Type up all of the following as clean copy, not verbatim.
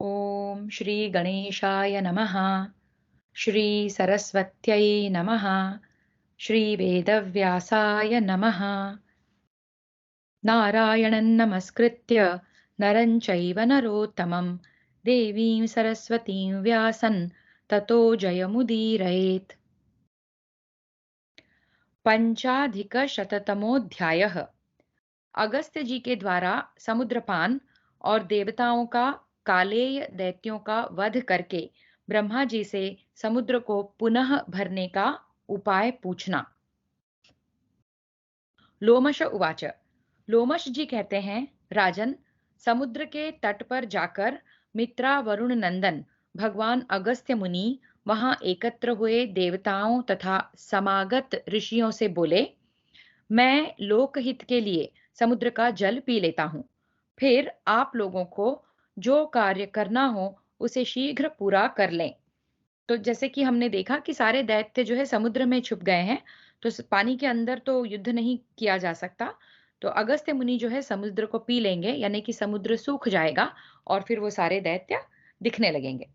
ॐ श्री गणेशाय नमः। श्री सरस्वत्यै नमः। श्री वेदव्यासाय नमः। नारायणं नमस्कृत्य नरं चैव नरोत्तमं देवीं सरस्वतीं व्यासं ततो जयमुदीरयेत्। पंचाधिकशततमोऽध्यायः। अगस्त्य जी के द्वारा समुद्रपान और देवताओं का कालेय दैत्यों का वध करके ब्रह्मा जी से समुद्र को पुनः भरने का उपाय पूछना। लोमश उवाच। लोमश जी कहते हैं, राजन, समुद्र के तट पर जाकर मित्रा वरुण नंदन भगवान अगस्त्य मुनि वहां एकत्र हुए देवताओं तथा समागत ऋषियों से बोले, मैं लोकहित के लिए समुद्र का जल पी लेता हूँ। फिर आप लोगों को जो कार्य करना हो उसे शीघ्र पूरा कर लें। तो जैसे कि हमने देखा कि सारे दैत्य जो है समुद्र में छुप गए हैं, तो पानी के अंदर तो युद्ध नहीं किया जा सकता। तो अगस्त्य मुनि जो है समुद्र को पी लेंगे, यानी कि समुद्र सूख जाएगा और फिर वो सारे दैत्य दिखने लगेंगे।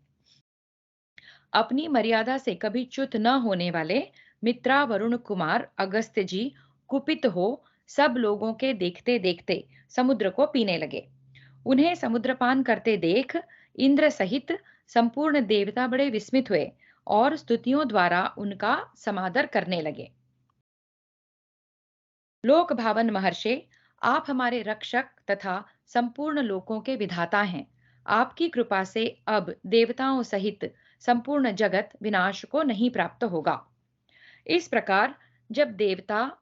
अपनी मर्यादा से कभी च्युत न होने वाले मित्रा वरुण कुमार अगस्त्य जी कुपित हो सब लोगों के देखते देखते समुद्र को पीने लगे। उन्हें समुद्रपान करते देख इंद्र सहित संपूर्ण देवता बड़े विस्मित हुए और स्तुतियों द्वारा उनका समादर करने लगे। लोक भावन महर्षि, आप हमारे रक्षक तथा संपूर्ण लोकों के विधाता हैं। आपकी कृपा से अब देवताओं सहित संपूर्ण जगत विनाश को नहीं प्राप्त होगा। इस प्रकार जब देवता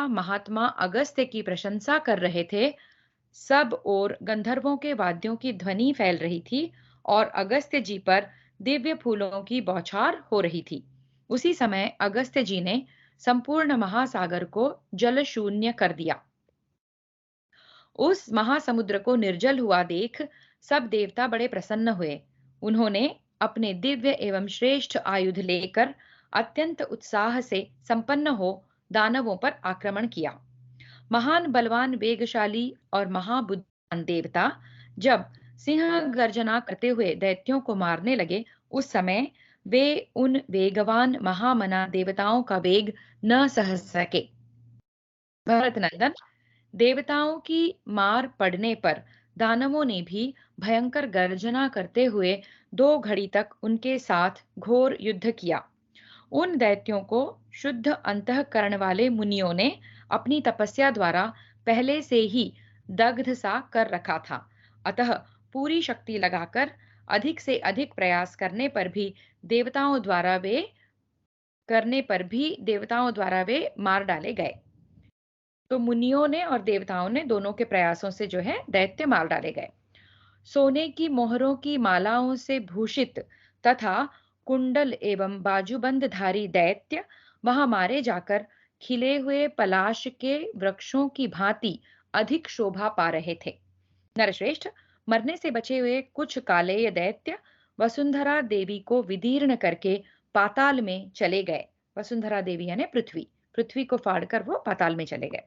महात्मा अगस्त्य की प्रशंसा कर रहे थे, सब ओर गंधर्वों के वाद्यों की ध्वनि फैल रही थी और अगस्त्य जी पर दिव्य फूलों की बौछार हो रही थी। उसी समय अगस्त्य जी ने संपूर्ण महासागर को जल शून्य कर दिया। उस महासमुद्र को निर्जल हुआ देख सब देवता बड़े प्रसन्न हुए। उन्होंने अपने दिव्य एवं श्रेष्ठ आयुध लेकर अत्यंत उत्साह से संपन्न हो दानवों पर आक्रमण किया। महान बलवान वेगशाली और महाबुद्धिमान देवता जब सिंह गर्जना करते हुए दैत्यों को मारने लगे, उस समय वे उन वेगवान महामना देवताओं का वेग न सह सके। भरत नंदन, देवताओं की मार पड़ने पर दानवों ने भी भयंकर गर्जना करते हुए 2 घड़ी तक उनके साथ घोर युद्ध किया। उन दैत्यों को शुद्ध अंतःकरण वाले मुनियों ने अपनी तपस्या द्वारा पहले से ही दग्ध सा कर रखा था। अतः पूरी शक्ति लगाकर अधिक से अधिक प्रयास करने पर भी देवताओं द्वारा वे मार डाले गए। तो मुनियों ने और देवताओं ने दोनों के प्रयासों से जो है दैत्य मार डाले गए। सोने की मोहरों की मालाओं से भूषित तथा कुंडल एवं बाजूबंदधारी दैत्य वहां मारे जाकर खिले हुए पलाश के वृक्षों की भांति अधिक शोभा पा रहे थे। नरश्रेष्ठ, मरने से बचे हुए कुछ कालेय दैत्य वसुंधरा देवी को विदीर्ण करके पाताल में चले गए। वसुंधरा देवी यानी पृथ्वी, पृथ्वी को फाड़कर वो पाताल में चले गए।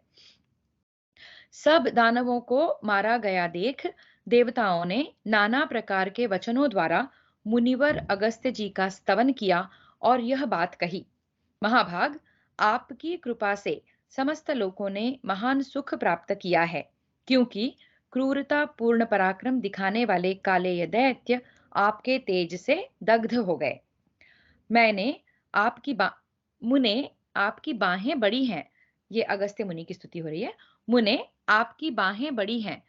सब दानवों को मारा गया देख देवताओं ने नाना प्रकार के वचनों द्वारा मुनिवर अगस्त्य जी का स्तवन किया और यह बात कही, महाभाग, आपकी कृपा से समस्त लोगों ने महान सुख प्राप्त किया है, क्योंकि क्रूरता पूर्ण पराक्रम दिखाने वाले कालेय दैत्य आपके तेज से दग्ध हो गए। मैंने आपकी बा मुने आपकी बाहें बड़ी हैं। ये अगस्त्य मुनि की स्तुति हो रही है। मुने, आपकी बाहें बड़ी हैं।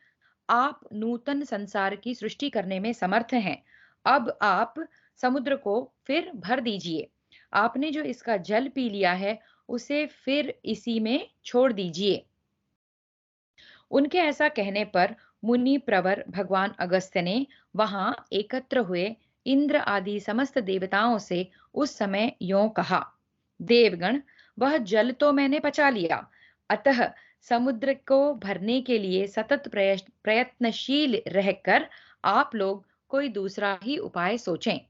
आप नूतन संसार की सृष्टि करने में समर्थ हैं। अब आप समुद्र को फिर भर दीजिए। आपने जो इसका जल पी लिया है, उसे फिर इसी में छोड़ दीजिए। उनके ऐसा कहने पर मुनि प्रवर भगवान अगस्त्य ने वहां एकत्र हुए इंद्र आदि समस्त देवताओं से उस समय यों कहा, देवगण, वह जल तो मैंने पचा लिया, अतः समुद्र को भरने के लिए सतत प्रयत्नशील रहकर आप लोग कोई दूसरा ही उपाय सोचें।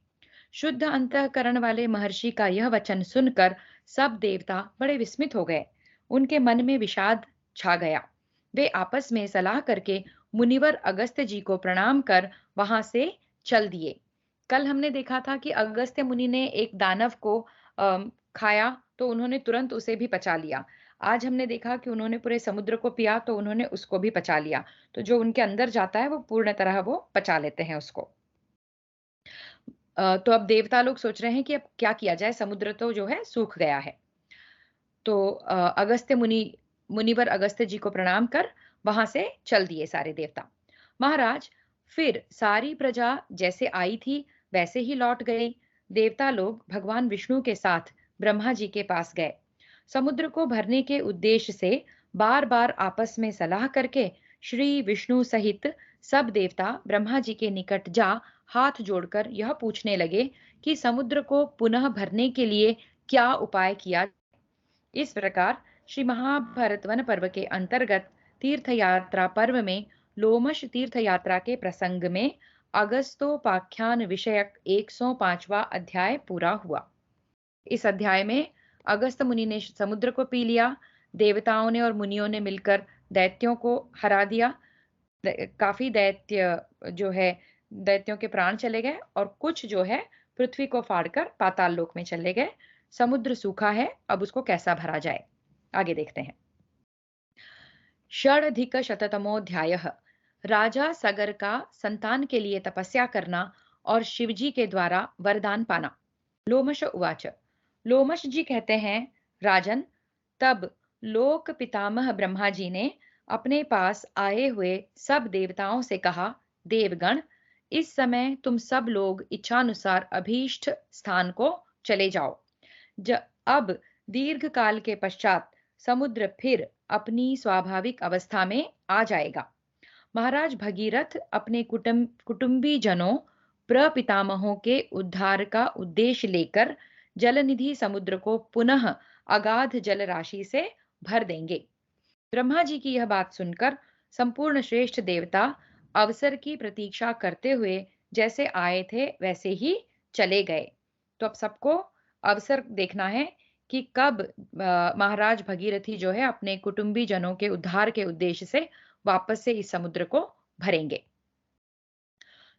शुद्ध अंतःकरण वाले महर्षि का यह वचन सुनकर सब देवता बड़े विस्मित हो गए। उनके मन में विषाद छा गया। वे आपस में सलाह करके मुनिवर अगस्त्य जी को प्रणाम कर वहां से चल दिए। कल हमने देखा था कि अगस्त्य मुनि ने एक दानव को खाया तो उन्होंने तुरंत उसे भी पचा लिया। आज हमने देखा कि उन्होंने पूरे समुद्र को पिया तो उन्होंने उसको भी पचा लिया। तो जो उनके अंदर जाता है वो पूर्ण तरह वो पचा लेते हैं उसको। तो अब देवता लोग सोच रहे हैं कि अब क्या किया जाए, समुद्र तो जो है सूख गया है। तो अगस्त्य मुनि मुनिवर अगस्त्य जी को प्रणाम कर वहां से चल दिए सारे देवता। महाराज, फिर सारी प्रजा जैसे आई थी वैसे ही लौट गई। देवता लोग भगवान विष्णु के साथ ब्रह्मा जी के पास गए। समुद्र को भरने के उद्देश्य से बार बार आपस में सलाह करके श्री विष्णु सहित सब देवता ब्रह्मा जी के निकट जा हाथ जोड़कर यह पूछने लगे कि समुद्र को पुनः भरने के लिए क्या उपाय किया। इस प्रकार श्री महाभारत वन पर्व के अंतर्गत तीर्थ यात्रा पर्व में लोमश तीर्थ यात्रा के प्रसंग में अगस्तोपाख्यान विषयक 105वां अध्याय पूरा हुआ। इस अध्याय में अगस्त मुनि ने समुद्र को पी लिया, देवताओं ने और मुनियों ने मिलकर दैत्यों को हरा दिया। काफी दैत्य जो है, दैत्यों के प्राण चले गए और कुछ जो है पृथ्वी को फाड़कर पाताल लोक में चले गए। समुद्र सूखा है, अब उसको कैसा भरा जाए, आगे देखते हैं। षडधिक शततमोध्याय। राजा सगर का संतान के लिए तपस्या करना और शिवजी के द्वारा वरदान पाना। लोमश उवाच। लोमश जी कहते हैं, राजन, तब लोक पितामह ब्रह्मा जी ने अपने पास आए हुए सब देवताओं से कहा, देवगण, इस समय तुम सब लोग इच्छानुसार अभीष्ट स्थान को चले जाओ। अब दीर्घ काल के पश्चात समुद्र फिर अपनी स्वाभाविक अवस्था में आ जाएगा। महाराज भगीरथ अपने कुटुंबी जनों प्रपितामहों के उद्धार का उद्देश्य लेकर जलनिधि समुद्र को पुनः अगाध जल राशि से भर देंगे। ब्रह्मा जी की यह बात सुनकर संपूर्ण श्रेष्ठ देवता अवसर की प्रतीक्षा करते हुए जैसे आए थे वैसे ही चले गए। तो अब सबको अवसर देखना है कि कब महाराज भगीरथी जो है अपने कुटुंबी जनों के उद्धार के उद्देश्य से वापस से इस समुद्र को भरेंगे।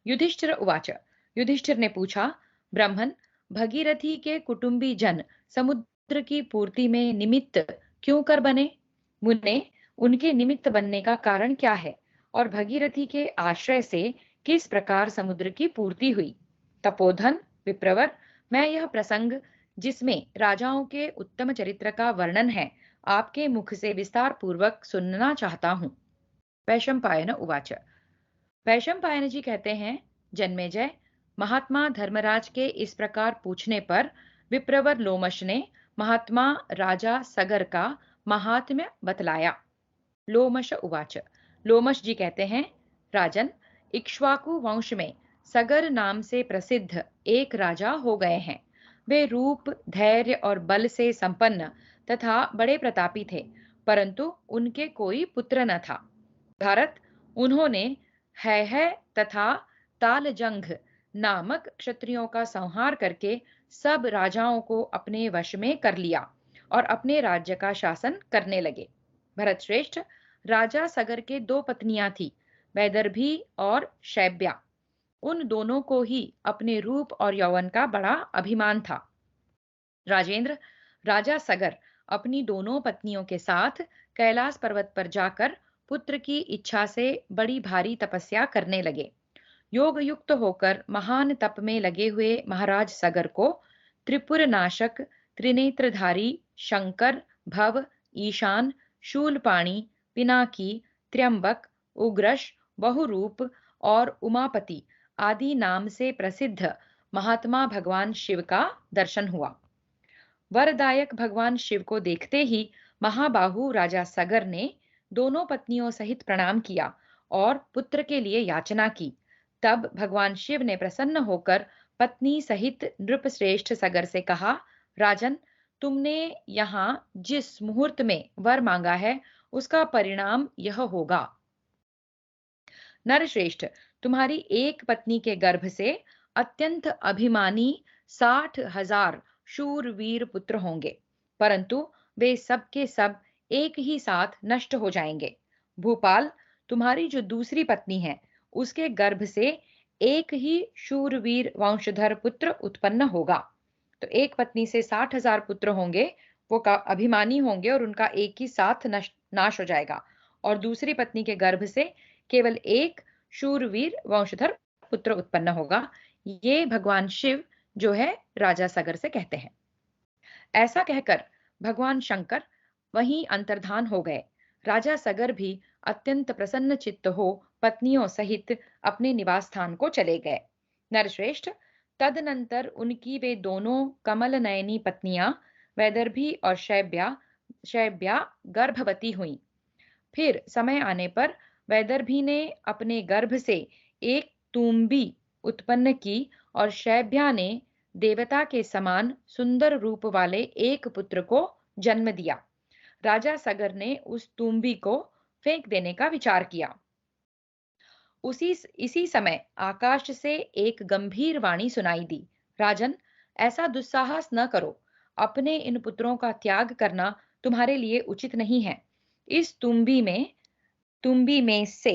युधिष्ठिर उवाच। युधिष्ठिर ने पूछा, ब्राह्मण, भगीरथी के कुटुंबी जन समुद्र की पूर्ति में निमित्त क्यों कर बने? मुने, उनके निमित्त बनने का कारण क्या है और भगीरथी के आश्रय से किस प्रकार समुद्र की पूर्ति हुई? तपोधन, विप्रवर, मैं यह प्रसंग जिसमें राजाओं के उत्तम चरित्र का वर्णन है आपके मुख से विस्तार पूर्वक सुनना चाहता हूँ। वैशंपायन उवाच। वैशंपायन जी कहते हैं, जन्मेजय, महात्मा धर्मराज के इस प्रकार पूछने पर विप्रवर लोमश ने महात्मा राजा सगर का महात्म्य बतलाया। लोमश उवाच। लोमश जी कहते हैं, राजन, इक्ष्वाकु वंश में सगर नाम से प्रसिद्ध एक राजा हो गए हैं। वे रूप, धैर्य और बल से संपन्न तथा बड़े प्रतापी थे, परंतु उनके कोई पुत्र न था। भारत, उन्होंने है तथा तालजंघ नामक क्षत्रियों का संहार करके सब राजाओं को अपने वश में कर लिया और अपने राज्य का शासन करने लगे। भरत श्रेष्ठ, राजा सगर के दो पत्नियां थी, वैदर्भी और शैब्या। उन दोनों को ही अपने रूप और यौवन का बड़ा अभिमान था। राजेंद्र, राजा सगर अपनी दोनों पत्नियों के साथ कैलाश पर्वत पर जाकर पुत्र की इच्छा से बड़ी भारी तपस्या करने लगे। योग युक्त होकर महान तप में लगे हुए महाराज सगर को त्रिपुर नाशक, त्रिनेत्रधारी शंकर, भव, ईशान, शूलपाणी, पिनाकी, त्र्यंबक, उग्रश, बहुरूप और उमापति आदि नाम से प्रसिद्ध महात्मा भगवान शिव का दर्शन हुआ। वरदायक भगवान शिव को देखते ही महाबाहु राजा सगर ने दोनों पत्नियों सहित प्रणाम किया और पुत्र के लिए याचना की। तब भगवान शिव ने प्रसन्न होकर पत्नी सहित नृपश्रेष्ठ सगर से कहा, राजन, तुमने यहाँ जिस मुहूर्त में वर मांगा है उसका परिणाम यह होगा। नरश्रेष्ठ, तुम्हारी एक पत्नी के गर्भ से अत्यंत अभिमानी 60,000 शूरवीर पुत्र होंगे, परंतु वे सब के सब एक ही साथ नष्ट हो जाएंगे। भूपाल, तुम्हारी जो दूसरी पत्नी है, उसके गर्भ से एक ही शूरवीर वंशधर पुत्र उत्पन्न होगा। तो एक पत्नी से 60,000 पुत्र होंगे, वो अभिमानी होंगे और उनका एक ही साथ नाश हो जाएगा। और दूसरी पत्नी के गर्भ से केवल एक शूरवीर वंशधर पुत्र उत्पन्न होगा। ये भगवान शिव जो है राजा सगर से कहते हैं। ऐसा कहकर भगवान शंकर वहीं अंतर्धान हो गए। राजा सगर भी अत्यंत प्रसन्न चित्त हो पत्नियों सहित अपने निवास स्थान को चले गए। नरश्रेष्ठ, तदनंतर उनकी वे दोनों कमल नयनी पत्नियां वैदर्भी और शैब्या गर्भवती हुईं। फिर समय आने पर वैदर्भी ने अपने गर्भ से एक तुम्बी उत्पन्न की और शैब्या ने देवता के समान सुंदर रूप वाले एक पुत्र को जन्म दिया। राजा सगर ने उस तुम्बी को फेंक देने का विचार किया। इसी समय आकाश से एक गंभीर वाणी सुनाई दी, राजन, ऐसा दुस्साहस न करो। अपने इन पुत्रों का त्याग करना तुम्हारे लिए उचित नहीं है। इस तुम्बी में से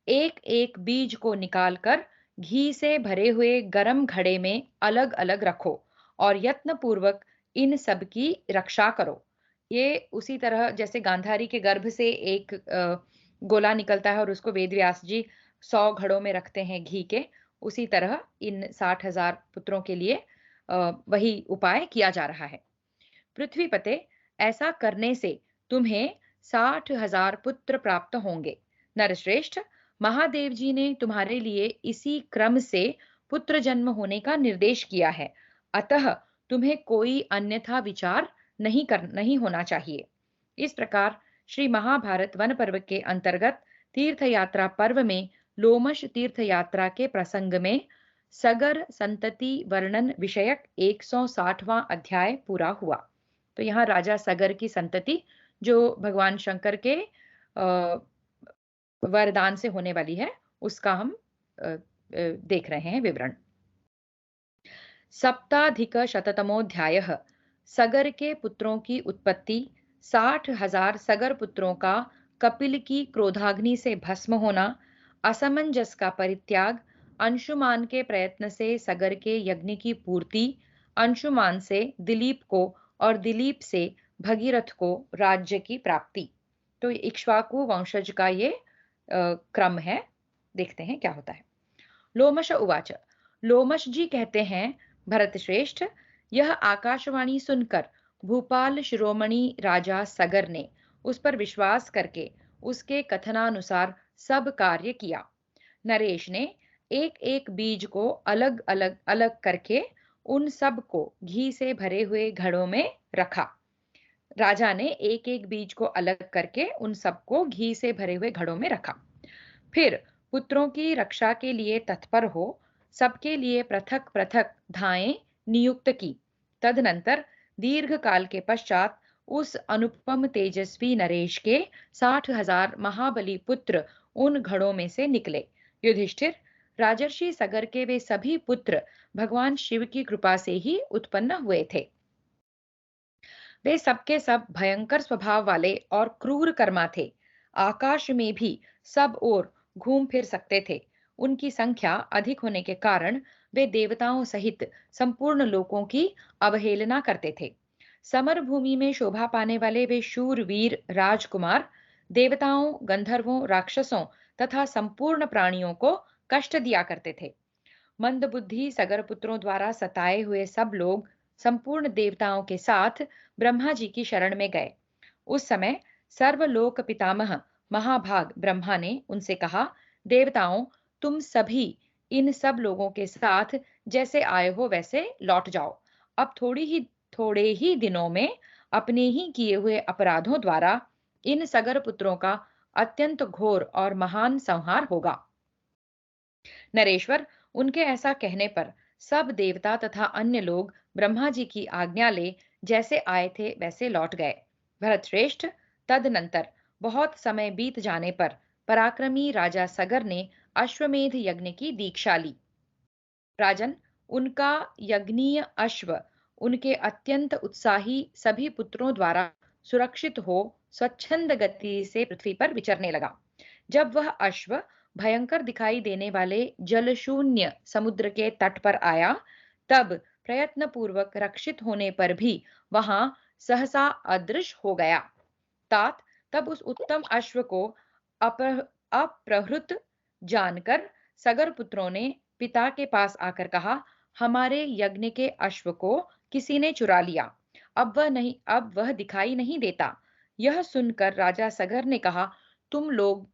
एक एक बीज को निकालकर घी से भरे हुए गरम घड़े में अलग अलग रखो और यत्न पूर्वक इन सब की रक्षा करो। ये उसी तरह जैसे गांधारी के गर्भ से एक गोला निकलता है और उसको वेद व्यास जी 100 घड़ों में रखते हैं घी के, उसी तरह इन 60,000 पुत्रों के लिए वही उपाय किया जा रहा है। पृथ्वीपते, ऐसा करने से तुम्हें 60,000 पुत्र प्राप्त होंगे। नरश्रेष्ठ, महादेव जी ने तुम्हारे लिए इसी क्रम से पुत्र जन्म होने का निर्देश किया है, अतः तुम्हें कोई अन्यथा विचार नहीं होना चाहिए। इस प्रकार श्री महाभारत वन पर्व के अंतर्गत तीर्थ यात्रा पर्व में लोमश तीर्थ यात्रा के प्रसंग में सगर संतति वर्णन विषयक 160वां अध्याय पूरा हुआ। तो यहाँ राजा सगर की संतति जो भगवान शंकर के वरदान से होने वाली है, उसका हम देख रहे हैं विवरण। सप्ताधिक शततमोध्यायः। सगर के पुत्रों की उत्पत्ति, 60,000 सगर पुत्रों का कपिल की क्रोधाग्नि से भस्म होना, असमंजस का परित्याग, अंशुमान के प्रयत्न से सगर के यज्ञ की पूर्ति, अंशुमान से दिलीप को और दिलीप से भगीरथ को राज्य की प्राप्ति। तो इक्ष्वाकु वंशज का ये क्रम है। देखते हैं क्या होता है। लोमश उवाच। लोमश जी कहते हैं, भरत श्रेष्ठ, यह आकाशवाणी सुनकर भूपाल शिरोमणि राजा सगर ने उस पर विश्वास करके उसके कथनानुसार सब कार्य किया। नरेश ने एक एक बीज को अलग अलग अलग करके उन सब को घी से भरे हुए घड़ों में रखा। राजा ने एक एक बीज को अलग करके उन सबको घी से भरे हुए घड़ों में रखा। फिर पुत्रों की रक्षा के लिए तत्पर हो सबके लिए पृथक पृथक धाएं नियुक्त की। तदनंतर दीर्घ काल के पश्चात उस अनुपम तेजस्वी नरेश के 60,000 महाबली पुत्र उन घड़ों में से निकले। युधिष्ठिर, राजर्षि सगर के वे सभी पुत्र भगवान शिव की कृपा से ही उत्पन्न हुए थे। वे सबके सब भयंकर स्वभाव वाले और क्रूर कर्मा थे। आकाश में भी सब ओर घूम फिर सकते थे। उनकी संख्या अधिक होने के कारण वे देवताओं सहित संपूर्ण लोकों की अवहेलना करते थे। समर भूमि में शोभा पाने वाले वे शूरवीर राजकुमार देवताओं, गंधर्वों, राक्षसों तथा संपूर्ण प्राणियों को कष्ट दिया करते थे। मंदबुद्धि सगर पुत्रों द्वारा सताए हुए सब लोग संपूर्ण देवताओं के साथ ब्रह्मा जी की शरण में गए। उस समय सर्वलोक पितामह महाभाग ब्रह्मा ने उनसे कहा, देवताओं, तुम सभी इन सब लोगों के साथ जैसे आए हो वैसे लौट जाओ। अब थोड़े ही दिनों में अपने ही किए हुए अपराधों द्वारा इन सगर पुत्रों का अत्यंत घोर और महान संहार होगा। नरेश्वर, उनके ऐसा कहने पर सब देवता तथा अन्य लोग ब्रह्मा जी की आज्ञा ले जैसे आए थे वैसे लौट गए। भरत श्रेष्ठ, तदनंतर बहुत समय बीत जाने पर पराक्रमी राजा सगर ने अश्वमेध यज्ञ की दीक्षा ली। राजन, उनका यज्ञीय अश्व उनके अत्यंत उत्साही सभी पुत्रों द्वारा सुरक्षित हो स्वच्छंद गति से पृथ्वी पर विचरने लगा। जब वह अश्व भयंकर दिखाई देने वाले जलशून्य समुद्र के तट पर आया, तब प्रयत्नपूर्वक रक्षित होने पर भी वहां सहसा अदृश्य हो गया। तात तब उस उत्तम अश्व को अप्रहृत जानकर सगर पुत्रों ने पिता के पास आकर कहा, हमारे यज्ञ के अश्व को किसी ने चुरा लिया। अब वह दिखाई नहीं देता। यह सुनकर राजा सगर ने कहा, तुम लोग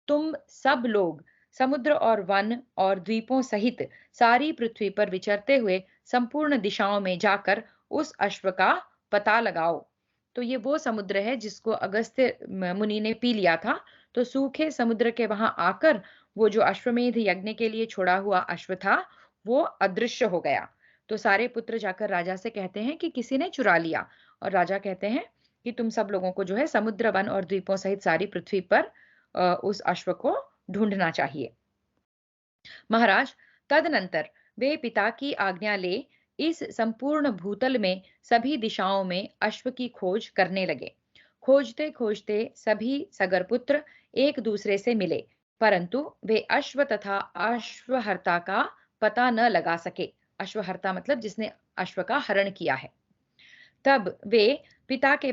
तुम सब लोग समुद्र और वन और द्वीपों सहित सारी पृथ्वी पर विचरते हुए संपूर्ण दिशाओं में जाकर उस अश्व का पता लगाओ। तो ये वो समुद्र है जिसको अगस्त्य मुनि ने पी लिया था। तो सूखे समुद्र के वहां आकर वो जो अश्वमेध यज्ञ के लिए छोड़ा हुआ अश्व था, वो अदृश्य हो गया। तो सारे पुत्र जाकर राजा से कहते हैं कि किसी ने चुरा लिया। और राजा कहते हैं कि तुम सब लोगों को जो है समुद्र वन और द्वीपों सहित सारी पृथ्वी पर उस अश्व को ढूंढना चाहिए। महाराज तदनंतर वे पिता की आज्ञा ले इस संपूर्ण भूतल में सभी दिशाओं में अश्व की खोज करने लगे। खोजते खोजते सभी सगरपुत्र एक दूसरे से मिले, परंतु वे अश्व तथा अश्वहर्ता का पता न लगा सके। अश्वहर्ता मतलब जिसने अश्व का हरण किया है। तब वे पिता के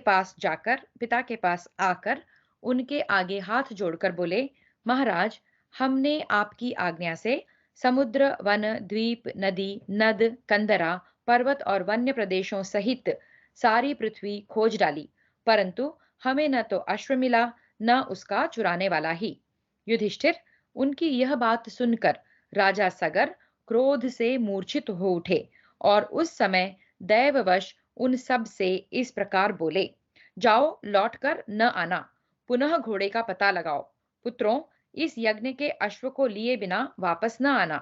पास आकर उनके आगे हाथ जोड़कर बोले, महाराज, हमने आपकी आज्ञा से समुद्र वन द्वीप नदी नद कंदरा पर्वत और वन्य प्रदेशों सहित सारी पृथ्वी खोज डाली, परंतु हमें न तो अश्व मिला, न उसका चुराने वाला ही। युधिष्ठिर, उनकी यह बात सुनकर राजा सगर क्रोध से मूर्छित हो उठे और उस समय दैववश उन सब से इस प्रकार बोले, जाओ, लौटकर न आना, पुनः घोड़े का पता लगाओ। पुत्रों, इस यज्ञ के अश्व को लिए बिना वापस न आना।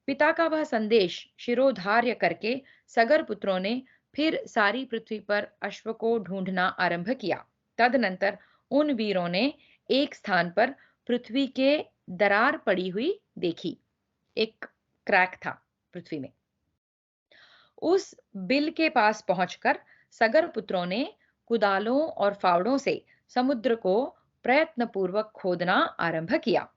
पिता का वह संदेश शिरोधार्य करके सगर पुत्रों ने फिर सारी पृथ्वी पर अश्व को ढूंढना आरंभ किया। तदनंतर उन वीरों ने एक स्थान पर पृथ्वी के दरार पड़ी हुई देखी। एक क्रैक था पृथ्वी में। उस बिल के पास पहुंचकर सगर पुत्रों ने कुदालों और फावड़ों से समुद्र को प्रयत्नपूर्वक खोदना आरंभ किया।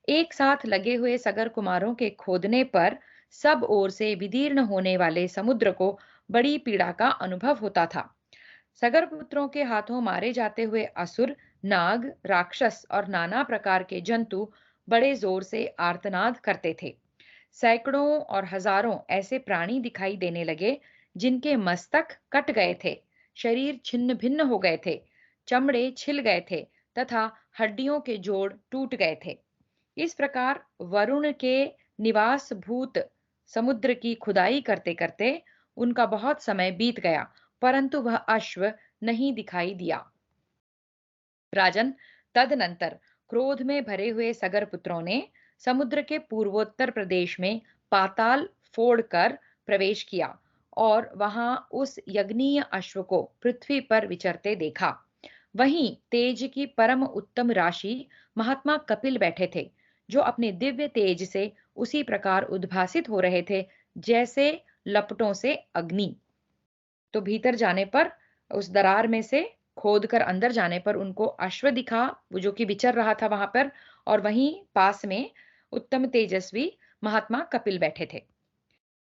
एक साथ लगे हुए सगर कुमारों के खोदने पर सब ओर से विदीर्ण होने वाले समुद्र को बड़ी पीड़ा का अनुभव होता था। सगर पुत्रों के हाथों मारे जाते हुए असुर, नाग, राक्षस और नाना प्रकार के जंतु बड़े जोर से आर्तनाद करते थे। सैकड़ों और हजारों ऐसे प्राणी दिखाई देने लगे जिनके मस्तक कट गए थे, शरीर छिन्न भिन्न हो गए थे, चमड़े छिल गए थे तथा हड्डियों के जोड़ टूट गए थे। इस प्रकार वरुण के निवास भूत समुद्र की खुदाई करते करते उनका बहुत समय बीत गया, परंतु वह अश्व नहीं दिखाई दिया। राजन, तदनंतर क्रोध में भरे हुए सगर पुत्रों ने समुद्र के पूर्वोत्तर प्रदेश में पाताल फोड़कर प्रवेश किया और वहां उस यज्ञीय अश्व को पृथ्वी पर विचरते देखा। वहीं तेज की परम उत्तम राशि महात्मा कपिल बैठे थे, जो अपने दिव्य तेज से उसी प्रकार उद्भासित हो रहे थे जैसे लपटों से अग्नि। तो भीतर जाने पर उस दरार में से खोद कर अंदर जाने पर उनको अश्व दिखा, वो जो कि विचर रहा था वहां पर, और वहीं पास में उत्तम तेजस्वी महात्मा कपिल बैठे थे।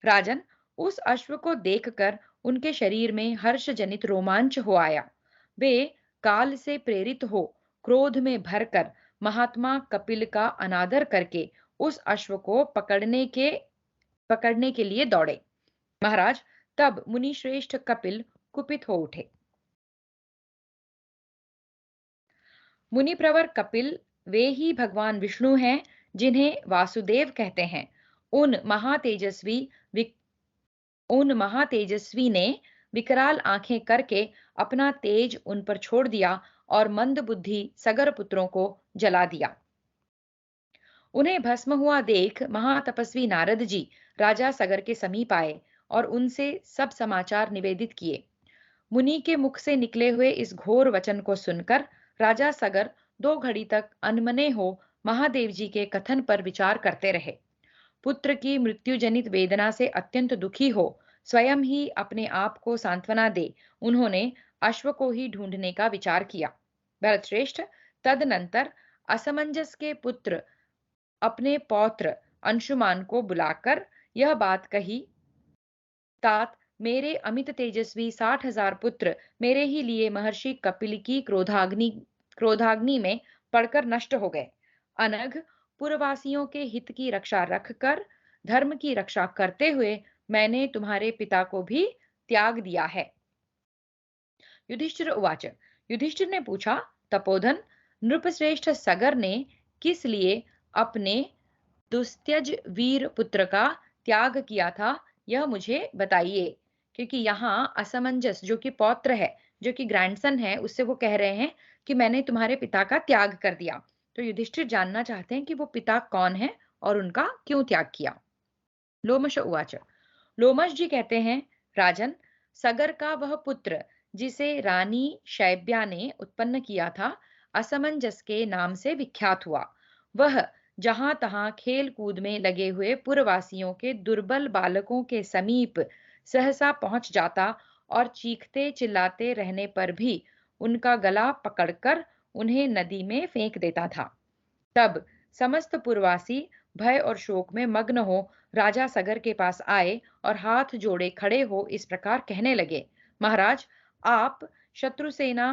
राजन, उस अश्व को देखकर उनके शरीर में हर्ष जनित रोमांच हो आया। वे काल से प्रेरित हो क्रोध में भरकर महात्मा कपिल का अनादर करके उस अश्व को पकड़ने के लिए दौड़े। महाराज, तब मुनि श्रेष्ठ कपिल कुपित हो उठे। मुनि प्रवर कपिल वे ही भगवान विष्णु हैं जिन्हें वासुदेव कहते हैं। उन महातेजस्वी उन महातेजस्वी ने विकराल आंखें करके अपना तेज उन पर छोड़ दिया और मंद बुद्धि सगर पुत्रों को जला दिया। उन्हें भस्म हुआ देख महातपस्वी नारद जी राजा सगर के समीप आए और उनसे सब समाचार निवेदित किए। मुनि के मुख से निकले हुए इस घोर वचन को सुनकर राजा सगर 2 घड़ी तक अनमने हो महादेव जी के कथन पर विचार करते रहे। पुत्र की मृत्यु जनित वेदना से अत्यंत दुखी हो स्वयं ही अपने आप को सांत्वना दे उन्होंने अश्व को ही ढूंढने का विचार किया। भरतश्रेष्ठ, तदनंतर असमंजस के पुत्र अपने पौत्र अंशुमान को बुलाकर यह बात कही, तात मेरे अमित तेजस्वी 60,000 पुत्र मेरे ही लिए महर्षि कपिल की क्रोधाग्नि में पड़कर नष्ट हो गए। अनघ पुरवासियों के हित की रक्षा रखकर धर्म की रक्षा करते हुए मैंने तुम्हारे पिता को भी त्याग दिया है। युधिष्ठिर उवाच। युधिष्ठिर ने पूछा, तपोधन, नृपश्रेष्ठ सगर ने किस लिए अपने दुस्त्यज वीर पुत्र का त्याग किया था, यह मुझे बताइए। क्योंकि यहाँ असमंजस जो कि पौत्र है, जो कि ग्रैंडसन है, उससे वो कह रहे हैं कि मैंने तुम्हारे पिता का त्याग कर दिया। तो युधिष्ठिर जानना चाहते हैं कि वो पिता कौन है और उनका क्यों त्याग किया। लोमश उवाच। लोमश जी कहते हैं, राजन, सगर का वह पुत्र जिसे रानी शैब्या ने उत्पन्न किया था, असमंजस के नाम से विख्यात हुआ। वह जहां तहां खेल कूद में लगे हुए पुरवासियों के दुर्बल बालकों के समीप सहसा पहुंच जाता और चीखते चिल्लाते रहने पर भी उनका गला पकड़कर उन्हें नदी में फेंक देता था। तब समस्त पुरवासी भय और शोक में मग्न हो राजा सगर के पास आए और हाथ जोड़े खड़े हो इस प्रकार कहने लगे, महाराज, आप शत्रु सेना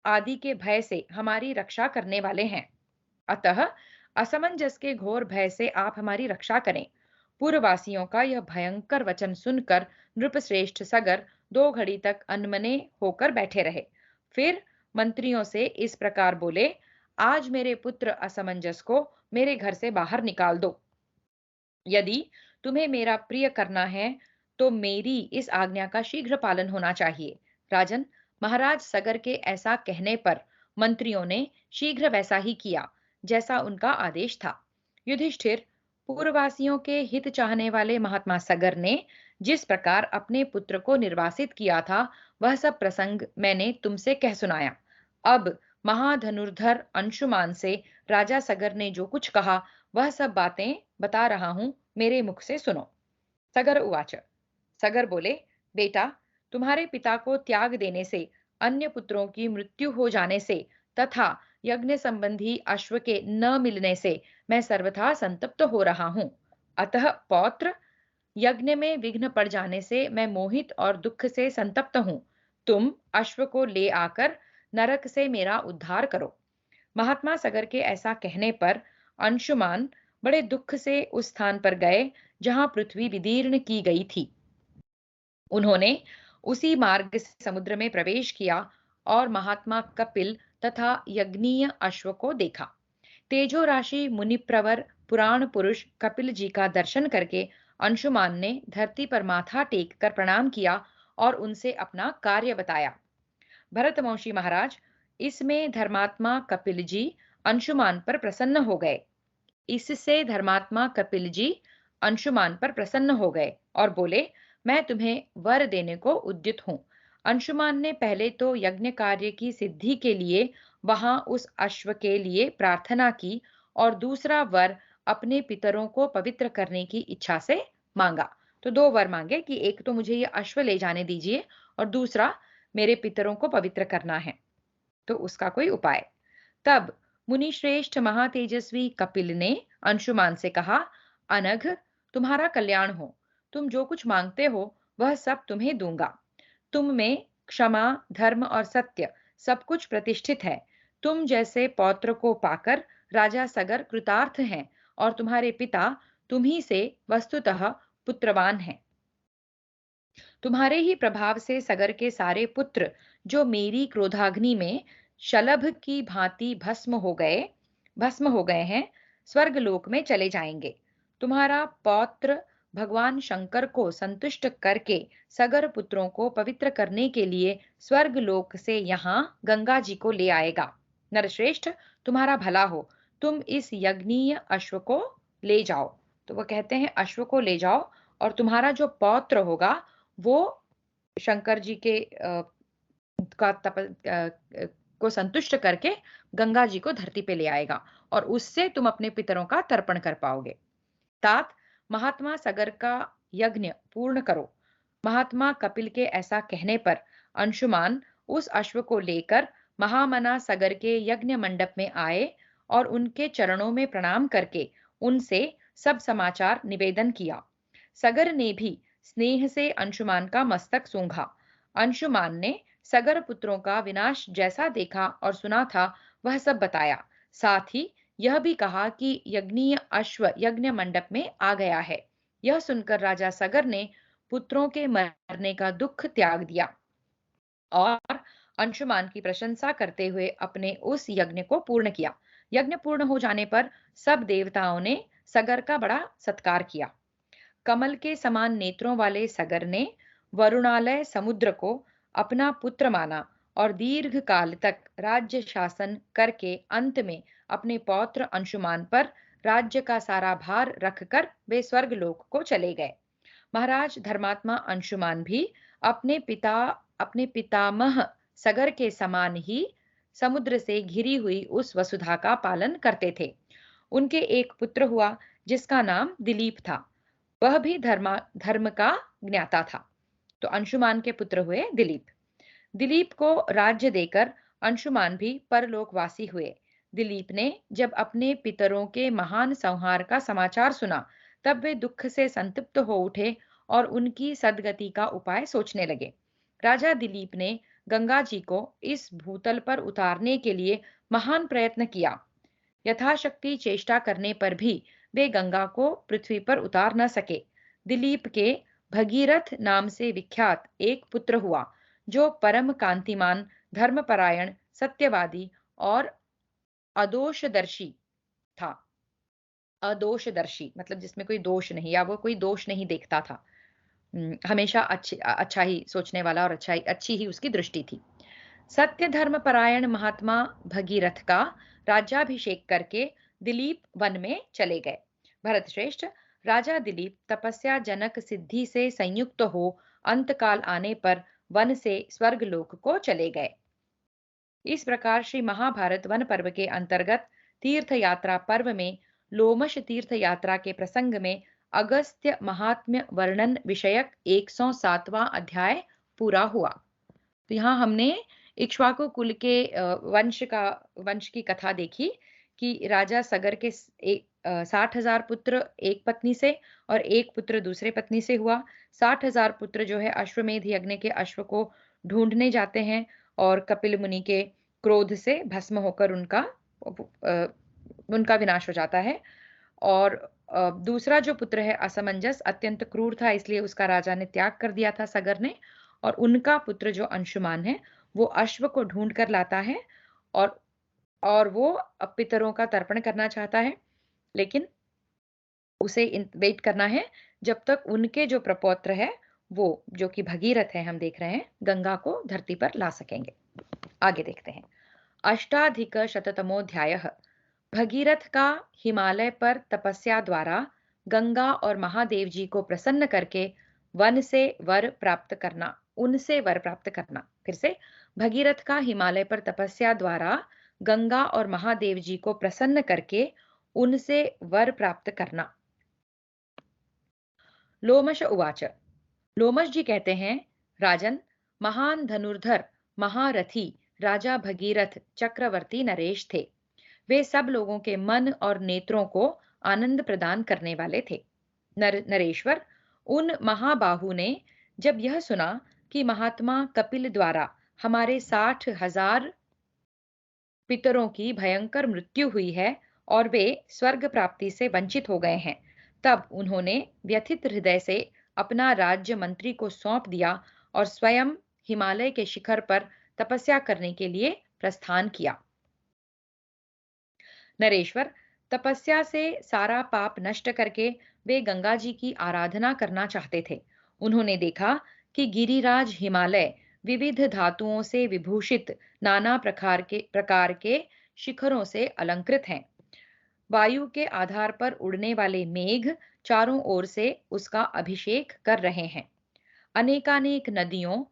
आदि के भय से हमारी रक्षा करने वाले हैं, अतः असमंजस के घोर भय से आप हमारी रक्षा करें। पूर्ववासियों का यह भयंकर वचन सुनकर नृपश्रेष्ठ सगर 2 घड़ी तक अनमने होकर बैठे रहे। फिर मंत्रियों से इस प्रकार बोले, आज मेरे पुत्र असमंजस को मेरे घर से बाहर निकाल दो। यदि तुम्हें मेरा प्रिय करना है तो मेरी इस आज्ञा का शीघ्र पालन होना चाहिए। राजन, महाराज सगर के ऐसा कहने पर मंत्रियों ने शीघ्र वैसा ही किया जैसा उनका आदेश था। युधिष्ठिर, पूर्ववासियों के हित चाहने वाले महात्मा सगर ने जिस प्रकार अपने पुत्र को निर्वासित किया था, वह सब प्रसंग मैंने तुमसे कह सुनाया। अब महाधनुर्धर अंशुमान से राजा सगर ने जो कुछ कहा, वह सब बातें बता रहा हूं, मेरे मुख से सुनो। सगर उवाच। सगर बोले, बेटा, तुम्हारे पिता को त्याग देने से, अन्य पुत्रों की मृत्यु हो जाने से तथा यज्ञ संबंधी अश्व के न मिलने से मैं सर्वथा संतप्त हो रहा हूं। अतः पौत्र, यज्ञ में विघ्न पड़ जाने से मैं मोहित और दुख से संतप्त हूं। तुम अश्व को ले आकर नरक से मेरा उद्धार करो। महात्मा सगर के ऐसा कहने पर अंशुमान बड़े दुख से उस स्थान पर गए जहां पृथ्वी विदीर्ण की गई थी। उन्होंने उसी मार्ग से समुद्र में प्रवेश किया और महात्मा कपिल तथा यज्ञीय अश्व को देखा। तेजो राशि मुनिप्रवर पुराण पुरुष कपिल जी का दर्शन करके अंशुमान ने धरती पर माथा टेक कर प्रणाम किया और उनसे अपना कार्य बताया। भरतवंशी महाराज, इसमें धर्मात्मा कपिल जी अंशुमान पर प्रसन्न हो गए। इससे धर्मात्मा कपिल जी अंशुमान पर प्रसन्न हो गए और बोले, मैं तुम्हें वर देने को उद्यत हूँ। अंशुमान ने पहले तो यज्ञ कार्य की सिद्धि के लिए वहां उस अश्व के लिए प्रार्थना की और दूसरा वर अपने पितरों को पवित्र करने की इच्छा से मांगा। तो 2 वर मांगे कि एक तो मुझे ये अश्व ले जाने दीजिए और दूसरा मेरे पितरों को पवित्र करना है, तो उसका कोई उपाय। तब मुनिश्रेष्ठ महातेजस्वी कपिल ने अंशुमान से कहा, अनघ, तुम्हारा कल्याण हो। तुम जो कुछ मांगते हो वह सब तुम्हें दूंगा। तुम में क्षमा, धर्म और सत्य सब कुछ प्रतिष्ठित है। तुम जैसे पौत्र को पाकर राजा सगर कृतार्थ हैं और तुम्हारे पिता तुम्ही से वस्तुतः पुत्रवान हैं। तुम्हारे ही प्रभाव से सगर के सारे पुत्र जो मेरी क्रोधाग्नि में शलभ की भांति भस्म हो गए हैं, स्वर्गलोक में चले जाएंगे। तुम्हारा पौत्र भगवान शंकर को संतुष्ट करके सगर पुत्रों को पवित्र करने के लिए स्वर्गलोक से यहाँ गंगा जी को ले आएगा। नरश्रेष्ठ, तुम्हारा भला हो, तुम इस यज्ञीय अश्व को ले जाओ। तो वो कहते हैं, अश्व को ले जाओ और तुम्हारा जो पौत्र होगा वो शंकर जी के का को संतुष्ट करके गंगा जी को धरती पे ले आएगा और उससे तुम अपने पितरों का तर्पण कर पाओगे। तात, महात्मा सगर का यज्ञ पूर्ण करो। महात्मा कपिल के ऐसा कहने पर अंशुमान उस अश्व को लेकर महामना सगर के यज्ञ मंडप में आए और उनके चरणों में प्रणाम करके उनसे सब समाचार निवेदन किया। सगर ने भी स्नेह से अंशुमान का मस्तक सूंघा। अंशुमान ने सगर पुत्रों का विनाश जैसा देखा और सुना था, वह सब बताया। साथ ही यह भी कहा कि यज्ञीय अश्व यज्ञ मंडप में आ गया है। यह सुनकर राजा सगर ने पुत्रों के मरने का दुख त्याग दिया और अंशुमान की प्रशंसा करते हुए अपने उस यज्ञ को पूर्ण किया। यज्ञ पूर्ण हो जाने पर सब देवताओं ने सगर का बड़ा सत्कार किया। कमल के समान नेत्रों वाले सगर ने वरुणालय समुद्र को अपना पुत्र माना और दीर्घ काल तक राज्य शासन करके अंत में अपने पौत्र अंशुमान पर राज्य का सारा भार रखकर वे स्वर्गलोक को चले गए। महाराज धर्मात्मा अंशुमान भी अपने पिता अपने पितामह सगर के समान ही समुद्र से घिरी हुई उस वसुधा का पालन करते थे। उनके एक पुत्र हुआ जिसका नाम दिलीप था। वह भी धर्म का ज्ञाता था। तो अंशुमान के पुत्र हुए दिलीप। दिलीप को राज्य देकर अंशुमान भी परलोकवासी हुए। दिलीप ने जब अपने पितरों के महान संहार का समाचार सुना, तब वे दुख से संतप्त हो उठे और उनकी सद्गति का उपाय सोचने लगे। राजा दिलीप ने गंगा जी को इस भूतल पर उतारने के लिए महान प्रयत्न किया। यथाशक्ति चेष्टा करने पर भी वे गंगा को पृथ्वी पर उतार न सके। दिलीप के भगीरथ नाम से विख्यात एक पुत्र हुआ, जो परम कांतिमान, धर्मपरायण, सत्यवादी और अदोषदर्शी था। अदोषदर्शी मतलब जिसमें कोई दोष नहीं, या वो कोई दोष नहीं देखता था। हमेशा अच्छा ही सोचने वाला और अच्छी ही उसकी दृष्टि थी। सत्य धर्म परायण महात्मा भगीरथ का राज्याभिषेक करके दिलीप वन में चले गए। भरत श्रेष्ठ, राजा दिलीप तपस्या जनक सिद्धि से संयुक्त हो अंतकाल आने पर वन से स्वर्गलोक को चले गए। इस प्रकार श्री महाभारत वन पर्व के अंतर्गत तीर्थ यात्रा पर्व में लोमश तीर्थ यात्रा के प्रसंग में अगस्त्य महात्म्य वर्णन विषयक 107वां अध्याय पूरा हुआ। तो यहाँ हमने इक्ष्वाकु कुल के वंश की कथा देखी कि राजा सगर के 60,000 पुत्र एक पत्नी से और एक पुत्र दूसरे पत्नी से हुआ। 60,000 पुत्र जो है अश्वमेध यज्ञ के अश्व को ढूंढने जाते हैं और कपिल मुनि के क्रोध से भस्म होकर उनका विनाश हो जाता है। और दूसरा जो पुत्र है असमंजस अत्यंत क्रूर था, इसलिए उसका राजा ने त्याग कर दिया था सगर ने। और उनका पुत्र जो अंशुमान है वो अश्व को ढूंढ कर लाता है और वो पितरों का तर्पण करना चाहता है, लेकिन उसे वेट करना है जब तक उनके जो प्रपौत्र है वो जो कि भगीरथ है, हम देख रहे हैं, गंगा को धरती पर ला सकेंगे। आगे देखते हैं। अष्टाधिक शततमोध्याय। भगीरथ का हिमालय पर तपस्या द्वारा गंगा और महादेव जी को प्रसन्न करके वन से वर प्राप्त करना उनसे वर प्राप्त करना। फिर से, भगीरथ का हिमालय पर तपस्या द्वारा गंगा और महादेव जी को प्रसन्न करके उनसे वर प्राप्त करना। लोमश उवाच। लोमश जी कहते हैं, राजन, महान धनुर्धर महारथी राजा भगीरथ चक्रवर्ती नरेश थे। वे सब लोगों के मन और नेत्रों को आनंद प्रदान करने वाले थे। नरेश्वर, उन महाबाहु ने जब यह सुना कि महात्मा कपिल द्वारा हमारे 60,000 पितरों की भयंकर मृत्यु हुई है और वे स्वर्ग प्राप्ति से वंचित हो गए हैं, तब उन्होंने व्यथित हृदय से अपना राज्य मंत्री को सौंप दिया और स्वयं हिमालय के शिखर पर तपस्या करने के लिए प्रस्थान किया। नरेश्वर, तपस्या से सारा पाप नष्ट करके वे गंगा जी की आराधना करना चाहते थे। उन्होंने देखा कि गिरिराज हिमालय विविध धातुओं से विभूषित नाना प्रकार के शिखरों से अलंकृत हैं। वायु के आधार पर उड़ने वाले मेघ चारों ओर से उसका अभिषेक कर रहे हैं। अनेकानेक नदियों,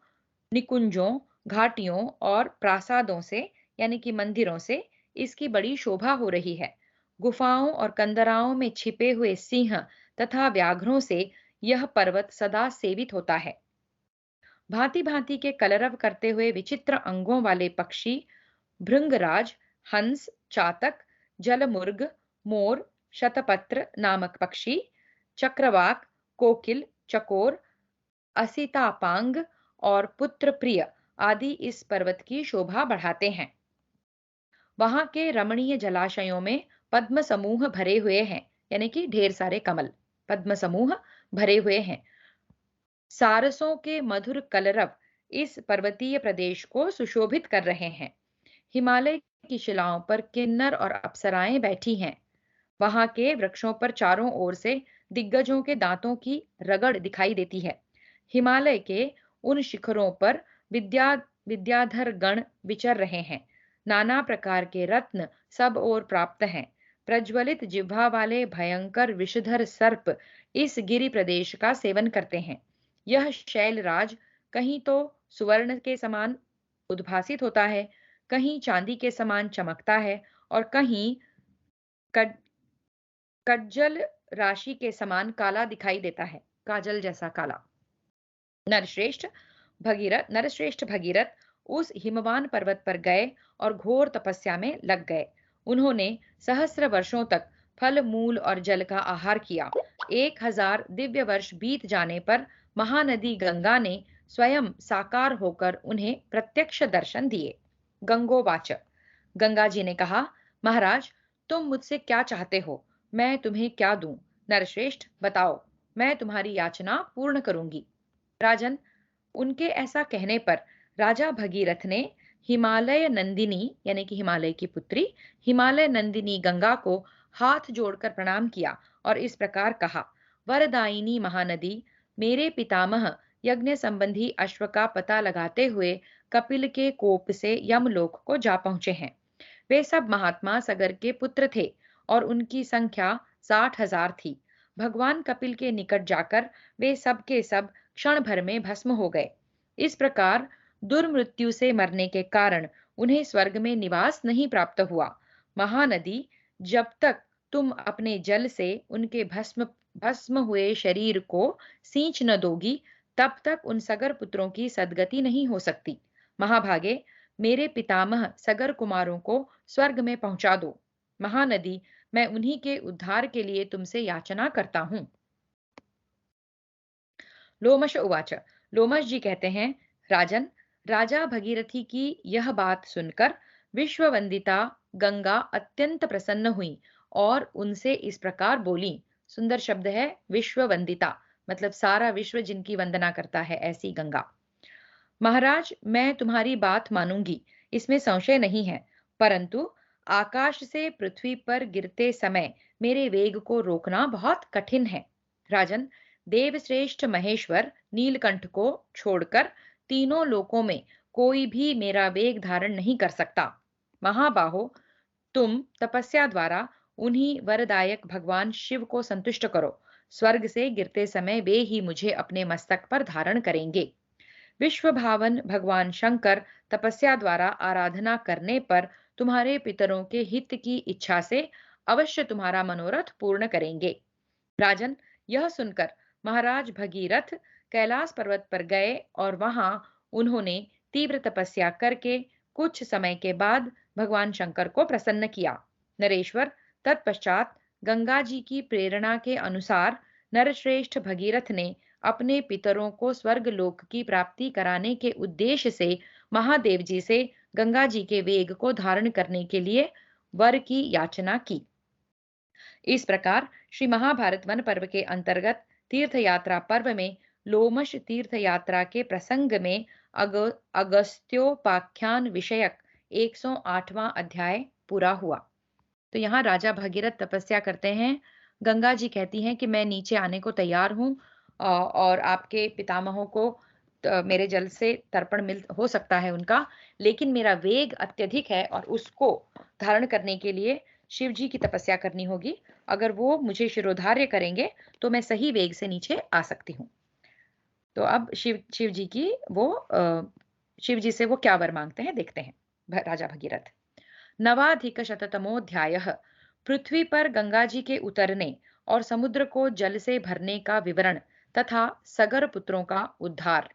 निकुंजों, घाटियों और प्रासादों से यानी कि मंदिरों से इसकी बड़ी शोभा हो रही है। गुफाओं और कंदराओं में छिपे हुए सिंह तथा व्याघ्रों से यह पर्वत सदा सेवित होता है। भांति भांति के कलरव करते हुए विचित्र अंगों वाले पक्षी, भृंगराज, हंस, चातक, जलमुर्ग, मोर, शतपत्र नामक पक्षी, चक्रवाक, कोकिल, चकोर, असितापांग और पुत्र प्रिय आदि इस पर्वत की शोभा बढ़ाते हैं। वहां के रमणीय जलाशयों में पद्म समूह भरे हुए हैं, यानी कि ढेर सारे कमल पद्म समूह भरे हुए हैं। सारसों के मधुर कलरव इस पर्वतीय प्रदेश को सुशोभित कर रहे हैं। हिमालय की शिलाओं पर किन्नर और अप्सराएं बैठी हैं। वहां के वृक्षों पर चारों ओर से दिग्गजों के दांतों की रगड़ दिखाई देती है। हिमालय के उन शिखरों पर विद्याधर गण विचर रहे हैं। नाना प्रकार के रत्न सब ओर प्राप्त हैं। प्रज्वलित जिह्वा वाले भयंकर विषधर सर्प इस गिरि प्रदेश का सेवन करते हैं। यह शैलराज कहीं तो सुवर्ण के समान उद्भासित होता है, कहीं चांदी के समान चमकता है और कहीं कज्जल राशि के समान काला दिखाई देता है, काजल जैसा काला। नरश्रेष्ठ भगीरथ उस हिमवान पर्वत पर गए और घोर तपस्या में लग गए। उन्होंने सहस्र वर्षों तक फल मूल और जल का आहार किया। 1000 दिव्य वर्ष बीत जाने पर महानदी गंगा ने स्वयं साकार होकर उन्हें प्रत्यक्ष दर्शन दिए। गंगोवाच, गंगा जी ने कहा, महाराज, तुम मुझसे क्या चाहते हो? मैं तुम्हें क्या दूं? नरश्रेष्ठ, बताओ, मैं तुम्हारी याचना पूर्ण करूंगी। राजन, उनके ऐसा कहने पर राजा भगीरथ ने हिमालय नंदिनी, यानी कि हिमालय की पुत्री, हिमालय नंदिनी गंगा को हाथ जोड़कर प्रणाम किया और इस प्रकार कहा, वरदायिनी महानदी, मेरे पितामह यज्ञ संबंधी अश्व का पता लगाते हुए कपिल के कोप से यमलोक को जा पहुंचे हैं। वे सब महात्मा सगर के पुत्र थे और उनकी संख्या 60,000 थी। भगवान कपिल के निकट जाकर वे सब के सब क्षण भर में भस्म हो गए। इस प्रकार दुर्मृत्यु से मरने के कारण उन्हें स्वर्ग में निवास नहीं प्राप्त हुआ। महानदी, जब तक तुम अपने जल से उनके भस्म भस्म हुए शरीर को सींच न दोगी, तब तक उन सगर पुत्रों की सदगति नहीं हो सकती। महाभागे, मेरे पितामह सगर कुमारों को स्वर्ग में पहुंचा दो। महानदी, मैं उन्हीं के उद्धार के लिए तुमसे याचना करता हूं। लोमश उवाच, लोमश जी कहते हैं, राजन, राजा भगीरथी की यह बात सुनकर विश्ववंदिता गंगा अत्यंत प्रसन्न हुई और उनसे इस प्रकार बोली। सुंदर शब्द है विश्ववंदिता, मतलब सारा विश्व जिनकी वंदना करता है, ऐसी गंगा। महाराज, मैं तुम्हारी बात मानूंगी, इसमें संशय नहीं है, परंतु आकाश से पृथ्वी पर गिरते समय मेरे वेग को रोकना बहुत कठिन है। राजन, देवश्रेष्ठ महेश्वर नीलकंठ को छोड़कर तीनों लोकों में कोई भी मेरा वेग धारण नहीं कर सकता। महाबाहो, तुम तपस्या द्वारा उन्हीं वरदायक भगवान शिव को संतुष्ट करो। स्वर्ग से गिरते समय वे ही मुझे अपने मस्तक पर धारण करेंगे। विश्व भावन भगवान शंकर तपस्या द्वारा आराधना करने पर तुम्हारे पितरों के हित की इच्छा से अवश्य तुम्हारा मनोरथ पूर्ण करेंगे। राजन, यह सुनकर महाराज भगीरथ कैलाश पर्वत पर गए और वहां उन्होंने तीव्र तपस्या करके कुछ समय के बाद भगवान शंकर को प्रसन्न किया। नरेश्वर, तत्पश्चात गंगा जी की प्रेरणा के अनुसार नरश्रेष्ठ भगीरथ ने अपने पितरों को स्वर्ग लोक की प्राप्ति कराने के उद्देश्य से महादेव जी से गंगा जी के वेग को धारण करने के लिए वर की याचना की। इस प्रकार श्री महाभारत वन पर्व के अंतर्गत तीर्थ यात्रा पर्व में लोमश तीर्थ यात्रा के प्रसंग में अगस्त्योपाख्यान विषयक 108वां अध्याय पूरा हुआ। तो यहाँ राजा भगीरथ तपस्या करते हैं। गंगा जी कहती हैं कि मैं नीचे आने को तैयार हूँ और आपके पितामहों को मेरे जल से तर्पण मिल हो सकता है उनका, लेकिन मेरा वेग अत्यधिक है और उसको धारण करने के लिए शिव जी की तपस्या करनी होगी। अगर वो मुझे शिरोधार्य करेंगे तो मैं सही वेग से नीचे आ सकती हूँ। तो अब शिव जी की वो शिव जी से वो क्या वर मांगते हैं देखते हैं राजा भगीरथ। नवाधिक शततमोध्यायः, पृथ्वी पर गंगा जी के उतरने और समुद्र को जल से भरने का विवरण तथा सगर पुत्रों का उद्धार।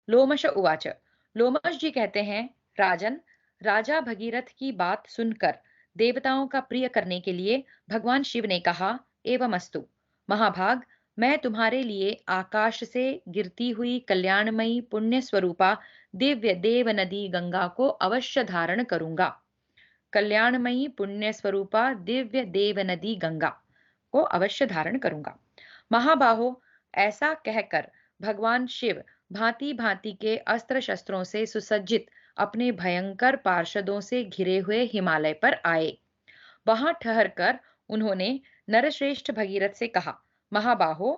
लोमश उवाच, लोमश जी कहते हैं, राजन, राजा भगीरथ की बात सुनकर देवताओं का प्रिय करने के लिए भगवान शिव ने कहा, एवमस्तु महाभाग, मैं तुम्हारे लिए आकाश से गिरती हुई कल्याणमयी पुण्य स्वरूपा दिव्य देव नदी गंगा को अवश्य धारण करूंगा। कल्याणमयी पुण्य स्वरूपा दिव्य देव नदी गंगा को अवश्य धारण करूंगा। महाबाहो, ऐसा कहकर भगवान शिव भांति भांति के अस्त्र शस्त्रों से सुसज्जित अपने भयंकर पार्षदों से घिरे हुए हिमालय पर आए। वहां ठहरकर उन्होंने नरश्रेष्ठ भगीरथ से कहा, महाबाहो,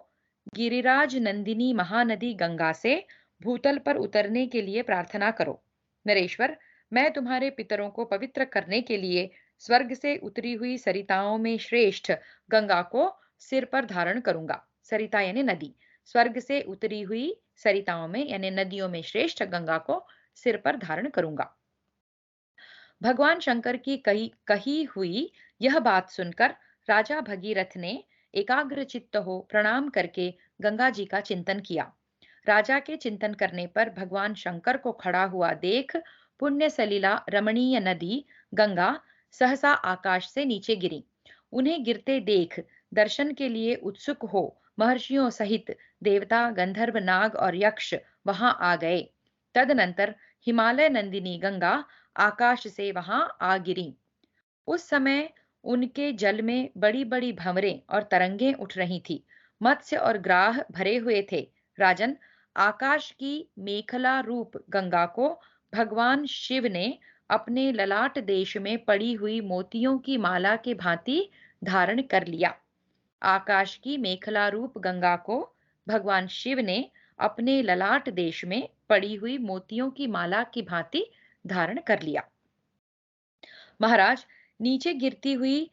गिरिराज नंदिनी महानदी गंगा से भूतल पर उतरने के लिए प्रार्थना करो। नरेश्वर, मैं तुम्हारे पितरों को पवित्र करने के लिए स्वर्ग से उतरी हुई सरिताओं में श्रेष्ठ गंगा को सिर पर धारण करूंगा। सरिता यानी नदी, स्वर्ग से उतरी हुई सरिताओं में यानी नदियों में श्रेष्ठ गंगा को सिर पर धारण करूंगा। भगवान शंकर की कही हुई यह बात सुनकर राजा भगीरथ ने एकाग्र चित्त हो प्रणाम करके गंगा जी का चिंतन किया। राजा के चिंतन करने पर भगवान शंकर को खड़ा हुआ देख पुण्य सलिला रमणीय नदी गंगा सहसा आकाश से नीचे गिरी। उन्हें गिरते देख दर्शन के लिए उत्सुक हो महर्षियों सहित देवता, गंधर्व, नाग और यक्ष वहां आ गए। तदनंतर हिमालय नंदिनी गंगा आकाश से वहां आ गिरी। उस समय उनके जल में बड़ी बड़ी भंवरें और तरंगें उठ रही थी। मत्स्य और ग्राह भरे हुए थे। राजन, आकाश की मेखला रूप गंगा को भगवान शिव ने अपने ललाट देश में पड़ी हुई मोतियों की माला के भांति धारण कर लिया। आकाश की मेखला रूप गंगा को भगवान शिव ने अपने ललाट देश में पड़ी हुई मोतियों की माला की भांति धारण कर लिया। महाराज, नीचे गिरती हुई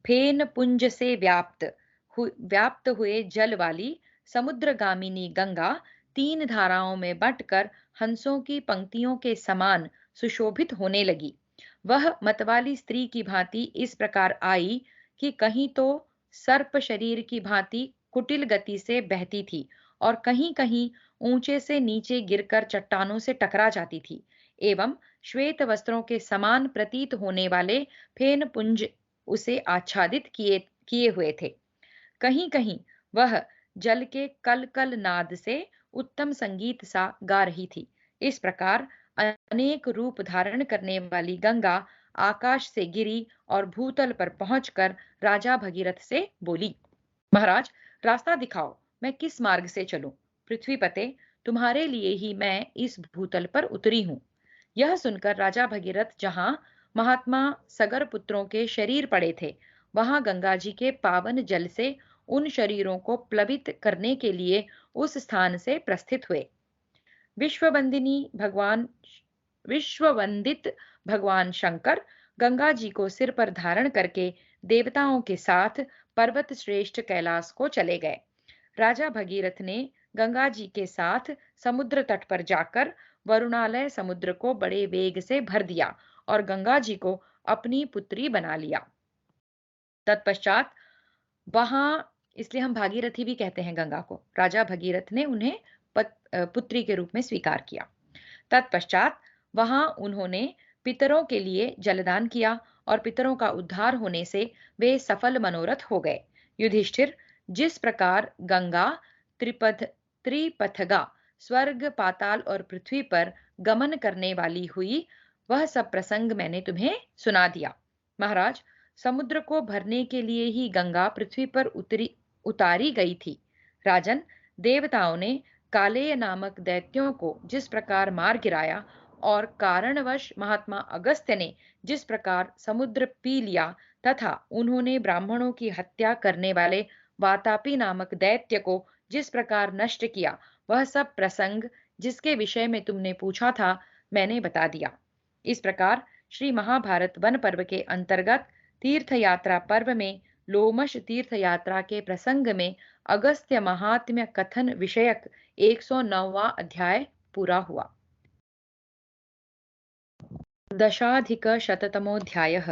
फेन पुंज से व्याप्त हुए जल वाली समुद्रगामिनी गंगा 3 धाराओं में बंटकर हंसों की पंक्तियों के समान सुशोभित होने लगी। वह मतवाली स्त्री की भांति इस प्रकार आई कि कहीं तो सर्प शरीर की भांति कुटिल गति से बहती थी और कहीं कहीं ऊंचे से नीचे गिरकर चट्टानों से टकरा जाती थी एवं श्वेत वस्त्रों के समान प्रतीत होने वाले फेन पुंज उसे आच्छादित किए किए हुए थे। कहीं कहीं वह जल के कल कल नाद से उत्तम संगीत सा गा रही थी। इस प्रकार अनेक रूप धारण करने वाली गंगा आकाश से गिरी और भूतल पर पहुंचकर राजा भगीरथ से बोली, महाराज, रास्ता दिखाओ, मैं किस मार्ग से चलूं? पृथ्वीपते, तुम्हारे लिए ही मैं इस भूतल पर उतरी हूं। यह सुनकर राजा भगीरथ जहां महात्मा सगर पुत्रों के शरीर पड़े थे, वहां गंगा जी के पावन जल से उन शरीरों को प्लवित करने के लिए उस स्थान से प्रस्थित हुए। विश्ववंदिनी भगवान विश्ववंदित भगवान शंकर गंगा जी को सिर पर धारण करके देवताओं के साथ पर्वत श्रेष्ठ कैलाश को चले गए। राजा भगीरथ ने गंगा जी के साथ समुद्र तट पर जाकर वरुणालय समुद्र को बड़े वेग से भर दिया और गंगा जी को अपनी पुत्री बना लिया। तत्पश्चात वहां, इसलिए हम भागीरथी भी कहते हैं गंगा को, राजा भगीरथ ने उन्हें पुत्री के रूप में स्वीकार किया। तत्पश्चात वहां उन्होंने पितरों के लिए जलदान किया और पितरों का उद्धार होने से वे सफल मनोरथ हो गए। युधिष्ठिर, जिस प्रकार गंगा त्रिपथगा स्वर्ग, पाताल और पृथ्वी पर गमन करने वाली हुई, वह सब प्रसंग मैंने तुम्हें सुना दिया। महाराज, समुद्र को भरने के लिए ही गंगा पृथ्वी पर उतारी गई थी। राजन, देवताओं ने कालेय नामक दैत्यों को जिस प्रकार मार गिराया और कारणवश महात्मा अगस्त्य ने जिस प्रकार समुद्र पी लिया तथा उन्होंने ब्राह्मणों की हत्या करने वाले वातापी नामक दैत्य को जिस प्रकार नष्ट किया, वह सब प्रसंग जिसके विषय में तुमने पूछा था मैंने बता दिया। इस प्रकार श्री महाभारत वन पर्व के अंतर्गत तीर्थ यात्रा पर्व में लोमश तीर्थ यात्रा के प्रसंग में अगस्त्य महात्म्य कथन विषयक 109वां अध्याय पूरा हुआ। दशाधिकशततमोऽध्यायः।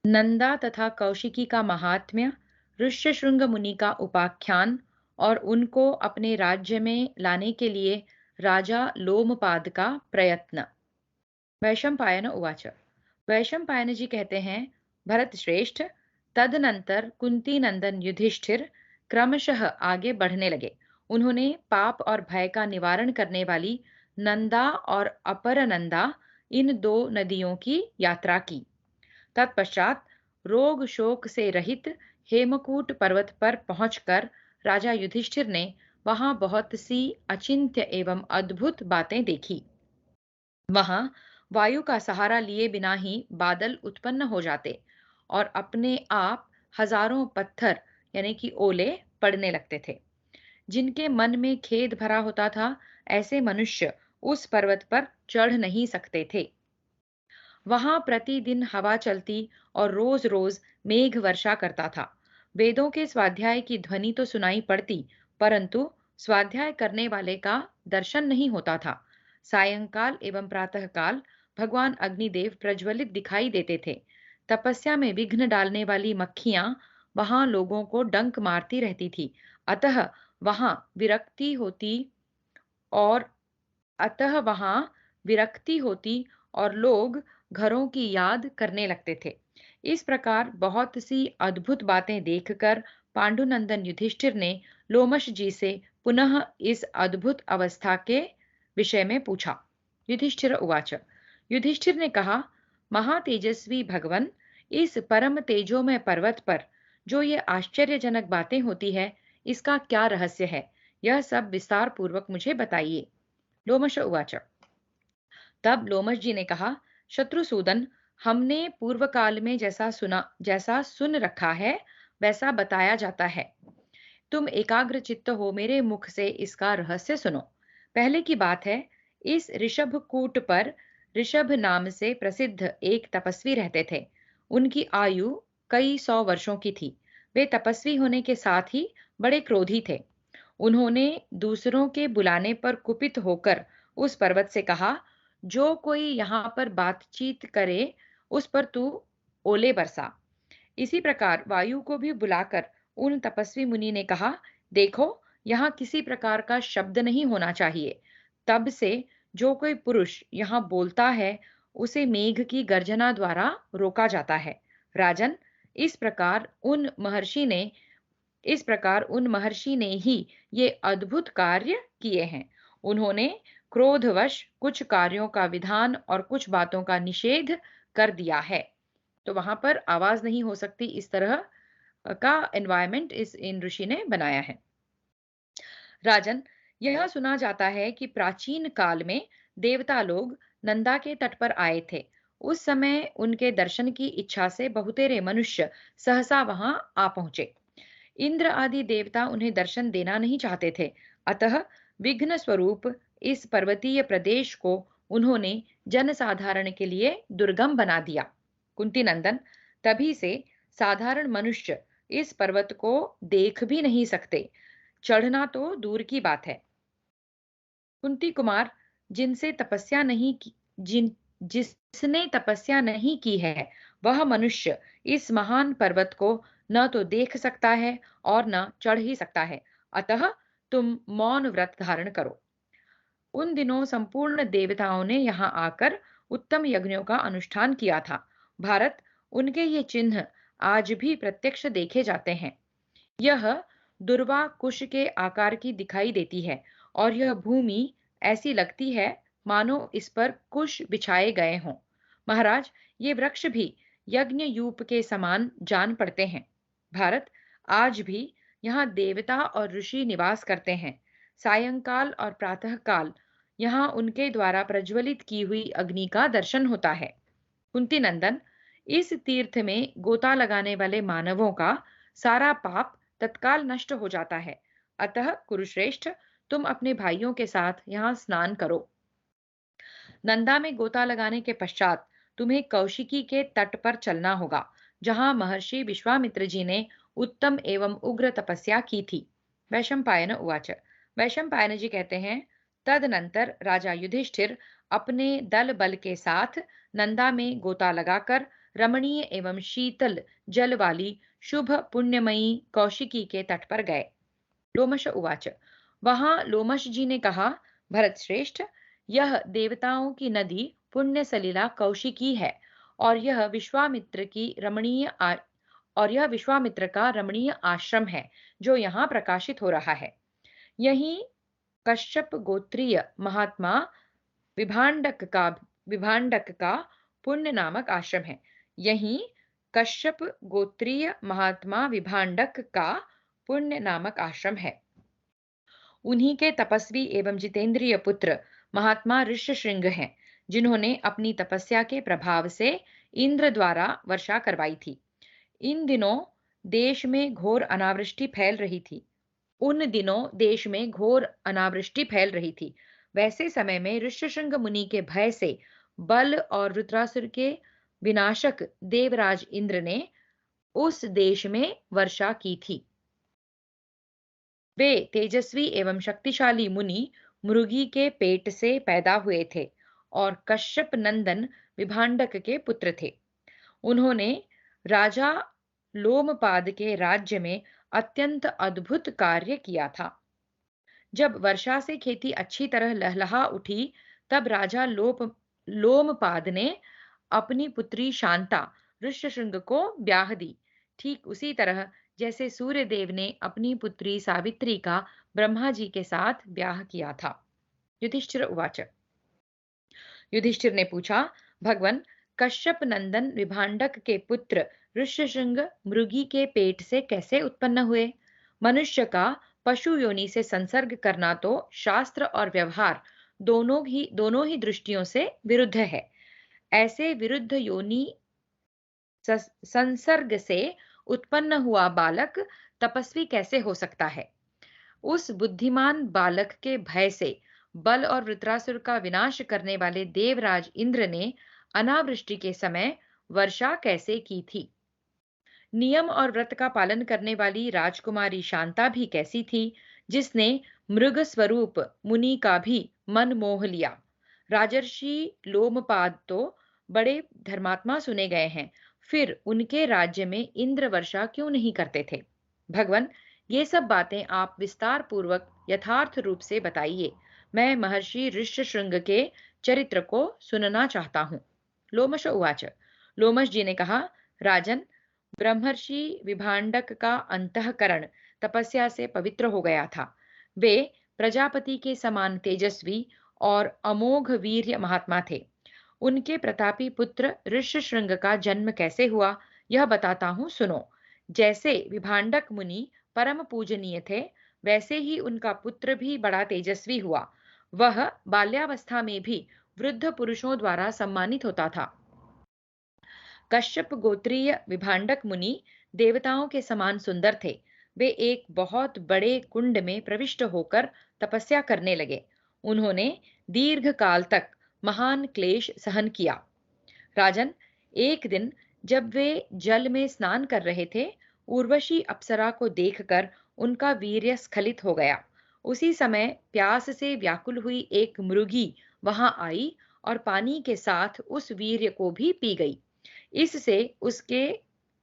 नंदा तथा कौशिकी का महात्म्य, ऋष्यशृंग मुनि का उपाख्यान और उनको अपने राज्य में लाने के लिए राजा लोमपाद का प्रयत्न। वैशंपायन उवाच। वैशंपायन जी कहते हैं, भरत श्रेष्ठ, तदनंतर कुंती नंदन युधिष्ठिर क्रमशः आगे बढ़ने लगे। उन्होंने पाप और भय का निवारण करने वाली नंदा और अपरनंदा इन दो नदियों की यात्रा की। तत्पश्चात रोग शोक से रहित हेमकूट पर्वत पर पहुंचकर राजा युधिष्ठिर ने वहां बहुत सी अचिंत्य एवं अद्भुत बातें देखी। वहां वायु का सहारा लिए बिना ही बादल उत्पन्न हो जाते और अपने आप हजारों पत्थर यानी कि ओले पड़ने लगते थे। जिनके मन में खेद भरा होता था, ऐसे मनुष्य उस पर्वत पर चढ़ नहीं सकते थे। वहां प्रतिदिन हवा चलती और रोज रोज मेघ वर्षा करता था। वेदों के स्वाध्याय की ध्वनि तो सुनाई पड़ती, परंतु स्वाध्याय करने वाले का दर्शन नहीं होता था। सायंकाल एवं प्रातःकाल भगवान अग्निदेव प्रज्वलित दिखाई देते थे। तपस्या में विघ्न डालने वाली मक्खियां वहां लोगों को डंक मारती रहती थी। अतः वहां विरक्ति होती और अतः वहां विरक्ति होती और लोग घरों की याद करने लगते थे। इस प्रकार बहुत सी अद्भुत बातें देखकर पांडुनंदन युधिष्ठिर ने लोमश जी से पुनः इस अद्भुत अवस्था के विषय में पूछा। युधिष्ठिर उवाच। युधिष्ठिर ने कहा, महातेजस्वी भगवन, इस परम तेजोमय पर्वत पर जो ये आश्चर्यजनक बातें होती है, इसका क्या रहस्य है? यह सब विस्तार पूर्वक मुझे बताइए। लोमश उवाच। तब लोमश जी ने कहा, शत्रुसूदन, हमने पूर्व काल में जैसा सुन रखा है वैसा बताया जाता है। तुम एकाग्र चित्त हो मेरे मुख से इसका रहस्य सुनो। पहले की बात है, इस ऋषभकूट पर ऋषभ नाम से प्रसिद्ध एक तपस्वी रहते थे। उनकी आयु कई सौ वर्षों की थी। वे तपस्वी होने के साथ ही बड़े क्रोधी थे। उन्होंने दूसरों के बुलाने पर कुपित होकर उस पर्वत से कहा, जो कोई यहाँ पर बातचीत करे उस पर तू ओले बरसा। इसी प्रकार वायु को भी बुलाकर उन तपस्वी मुनि ने कहा, देखो, यहाँ किसी प्रकार का शब्द नहीं होना चाहिए। तब से जो कोई पुरुष यहाँ बोलता है उसे मेघ की गर्जना द्वारा रोका जाता है। राजन, इस प्रकार उन महर्षि ने ही ये अद्भुत कार्य किए हैं। उन्होंने क्रोधवश कुछ कार्यों का विधान और कुछ बातों का निषेध कर दिया है। तो वहां पर आवाज नहीं हो सकती, इस तरह का एनवायरनमेंट इस इन ऋषि ने बनाया है। राजन, यह सुना जाता है कि प्राचीन काल में देवता लोग नंदा के तट पर आए थे। उस समय उनके दर्शन की इच्छा से बहुतेरे मनुष्य सहसा वहां आ पहुंचे। इंद्र आदि देवता उन्हें दर्शन देना नहीं चाहते थे। अतः विघ्न स्वरूप इस पर्वतीय प्रदेश को उन्होंने जनसाधारण के लिए दुर्गम बना दिया। कुंती नंदन, तभी से साधारण मनुष्य इस पर्वत को देख भी नहीं सकते, चढ़ना तो दूर की बात है। कुंती कुमार, जिनसे तपस्या नहीं की जिन जिसने तपस्या नहीं की है, वह मनुष्य इस महान पर्वत को न तो देख सकता है और न चढ़ ही सकता है। अतः तुम मौन व्रत धारण करो। उन दिनों संपूर्ण देवताओं ने यहाँ आकर उत्तम यज्ञों का अनुष्ठान किया था। भारत, उनके ये चिन्ह आज भी प्रत्यक्ष देखे जाते हैं। यह दुर्वा कुश के आकार की दिखाई देती है और यह भूमि ऐसी लगती है मानो इस पर कुश बिछाए गए हों। महाराज, ये वृक्ष भी यज्ञ यूप के समान जान पड़ते हैं। भारत, आज भी यहाँ देवता और ऋषि निवास करते हैं। सायंकाल और प्रातःकाल यहाँ उनके द्वारा प्रज्वलित की हुई अग्नि का दर्शन होता है। कुंती नंदन, इस तीर्थ में गोता लगाने वाले मानवों का सारा पाप तत्काल नष्ट हो जाता है। अतः कुरुश्रेष्ठ, तुम अपने भाइयों के साथ यहाँ स्नान करो। नंदा में गोता लगाने के पश्चात तुम्हें कौशिकी के तट पर चलना होगा, जहां महर्षि विश्वामित्र जी ने उत्तम एवं उग्र तपस्या की थी। वैशंपायन उवाच। वैशंपायन जी कहते हैं, तदनंतर राजा युधिष्ठिर अपने दल बल के साथ नंदा में गोता लगाकर रमणीय एवं शीतल जल वाली शुभ पुण्यमयी कौशिकी के तट पर गए। लोमश उवाच। वहां लोमश जी ने कहा, भरत श्रेष्ठ, यह देवताओं की नदी पुण्य सलिला कौशिकी है और यह विश्वामित्र की रमणीय और यह विश्वामित्र का रमणीय आश्रम है जो यहाँ प्रकाशित हो रहा है। यही कश्यप गोत्रीय महात्मा विभांडक का विभांडक का पुण्य नामक आश्रम है। यही कश्यप गोत्रीय महात्मा विभांडक का पुण्य नामक आश्रम है। उन्हीं के तपस्वी एवं जितेंद्रिय पुत्र महात्मा ऋष्यशृंग हैं, जिन्होंने अपनी तपस्या के प्रभाव से इंद्र द्वारा वर्षा करवाई थी। इन दिनों देश में घोर अनावृष्टि फैल रही थी। उन दिनों देश में घोर अनावृष्टि फैल रही थी। वैसे समय में ऋष्यशृंग मुनि के भय से बल और रुद्रासुर के विनाशक देवराज इंद्र ने उस देश में वर्षा की थी। वे तेजस्वी एवं शक्तिशाली मुनि मृगी के पेट से पैदा हुए थे और कश्यप नंदन विभांडक के पुत्र थे। उन्होंने राजा लोमपाद के राज्य में अत्यंत अद्भुत कार्य किया था। जब वर्षा से खेती अच्छी तरह लहलहा उठी, तब राजा लोमपाद ने अपनी पुत्री शांता ऋष्यशृंग को ब्याह दी। ठीक उसी तरह जैसे सूर्यदेव ने अपनी पुत्री सावित्री का ब्रह्मा जी के साथ ब्याह किया था। युधिष्ठिर उवाच। युधिष्ठिर ने पूछा, भगवन, कश्यप नंदन विभांडक के पुत्र ऋष्यशृंग मृगी के पेट से कैसे उत्पन्न हुए? मनुष्य का पशु योनि से संसर्ग करना तो शास्त्र और व्यवहार दोनों ही दृष्टियों से विरुद्ध है। ऐसे विरुद्ध योनि संसर्ग से उत्पन्न हुआ बालक तपस्वी कैसे हो सकता है? उस बुद्धिमान बालक के भय से बल और वृत्रासुर का विनाश करने वाले देवराज इंद्र ने अनावृष्टि के समय वर्षा कैसे की थी? नियम और व्रत का पालन करने वाली राजकुमारी शांता भी कैसी थी, जिसने मृग स्वरूप मुनि का भी मन मोह लिया? राजर्षि लोमपाद तो बड़े धर्मात्मा सुने गए हैं, फिर उनके राज्य में इंद्र वर्षा क्यों नहीं करते थे? भगवन, ये सब बातें आप विस्तार पूर्वक यथार्थ रूप से बताइए। मैं महर्षि ऋष्यशृंग के चरित्र को सुनना चाहता हूँ। लोमश उवाच। लोमश जी ने कहा, राजन, ब्रह्मर्षि विभांडक का अंतःकरण तपस्या से पवित्र हो गया था। वे प्रजापति के समान तेजस्वी और अमोघ वीर्य महात्मा थे। उनके प्रतापी पुत्र ऋष्यशृंग का जन्म कैसे हुआ, यह बताता हूँ, सुनो। जैसे विभांडक मुनि परम पूजनीय थे, वैसे ही उनका पुत्र भी बड़ा तेजस्वी हुआ। वह बाल्यावस्था में भी वृद्ध पुरुषों द्वारा सम्मानित होता था। कश्यप गोत्रीय विभांडक मुनि देवताओं के समान सुंदर थे। वे एक बहुत बड़े कुंड में प्रविष्ट होकर तपस्या करने लगे। उन्होंने दीर्घ काल तक महान क्लेश सहन किया। राजन, एक दिन जब वे जल में स्नान कर रहे थे, उर्वशी अप्सरा को देखकर उनका वीर्य स्खलित हो गया। उसी समय प्यास से व्याकुल हुई एक मृगी वहां आई और पानी के साथ उस वीर्य को भी पी गई। इससे उसके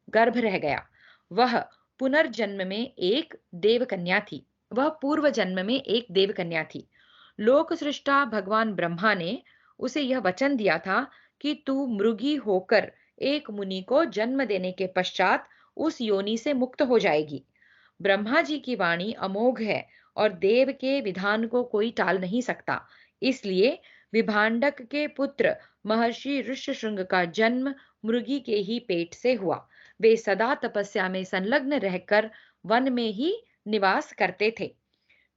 गर्भ रह गया। वह पुनर्जन्म में एक देवकन्या थी। वह पूर्व जन्म में एक देवकन्या थी। लोक सृष्टा भगवान ब्रह्मा ने उसे यह वचन दिया था कि तू मृगी होकर एक मुनि को जन्म देने के पश्चात उस योनि से मुक्त हो जाएगी। ब्रह्मा जी की वाणी अमोघ है और देव के विधान को कोई टाल नहीं सकता। इसलिए विभांडक के पुत्र महर्षि ऋष्यशृंग का जन्म मृगी के ही पेट से हुआ। वे सदा तपस्या में संलग्न रहकर वन में ही निवास करते थे।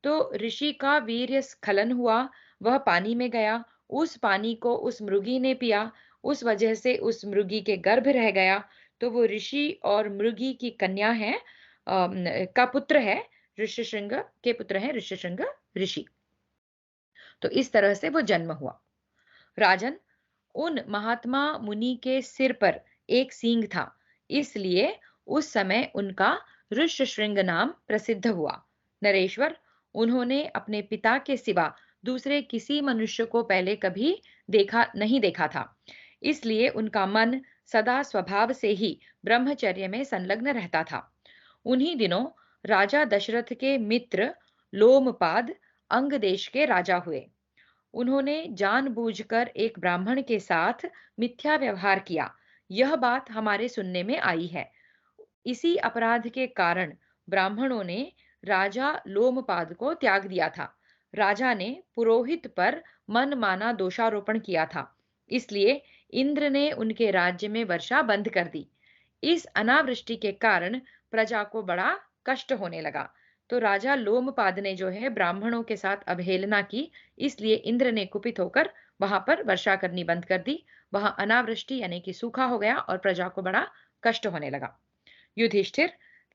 तो ऋषि का वीर्य स्खलन हुआ, वह पानी में गया। उस पानी को उस मृगी ने पिया, उस वजह से उस मृगी के गर्भ रह गया। तो वो ऋषि और मृगी की कन्या है, का पुत्र है, ऋष्यशृंग के पुत्र है ऋष्यशृंग ऋषि। तो इस तरह से वो जन्म हुआ। राजन, उन महात्मा मुनि के सिर पर एक सींग था, इसलिए उस समय उनका ऋष्यशृंग नाम प्रसिद्ध हुआ। नरेश्वर, उन्होंने अपने पिता के सिवा दूसरे किसी मनुष्य को पहले कभी नहीं देखा था, इसलिए उनका मन सदा स्वभाव से ही ब्रह्मचर्य में संलग्न रहता था। उन्हीं दिनों राजा दशरथ के मित्र लोमपाद अंग देश के राजा हुए। उन्होंने जानबूझकर एक ब्राह्मण के साथ मिथ्या व्यवहार किया, यह बात हमारे सुनने में आई है। इसी अपराध के कारण ब्राह्मणों ने राजा लोमपाद को त्याग दिया था। राजा ने पुरोहित पर मनमाना दोषारोपण किया था, इसलिए इंद्र ने उनके राज्य में वर्षा बंद कर दी। इस अनावृष्टि के कारण प्रजा को बड़ा कष्ट होने लगा। तो राजा लोमपाद ने जो है ब्राह्मणों के साथ अवहेलना की, इसलिए इंद्र ने कुपित होकर वहां पर वर्षा करनी बंद कर दी। वहां अनावृष्टि यानी कि सूखा हो गया और प्रजा को बड़ा कष्ट होने लगा। युधिष्ठिर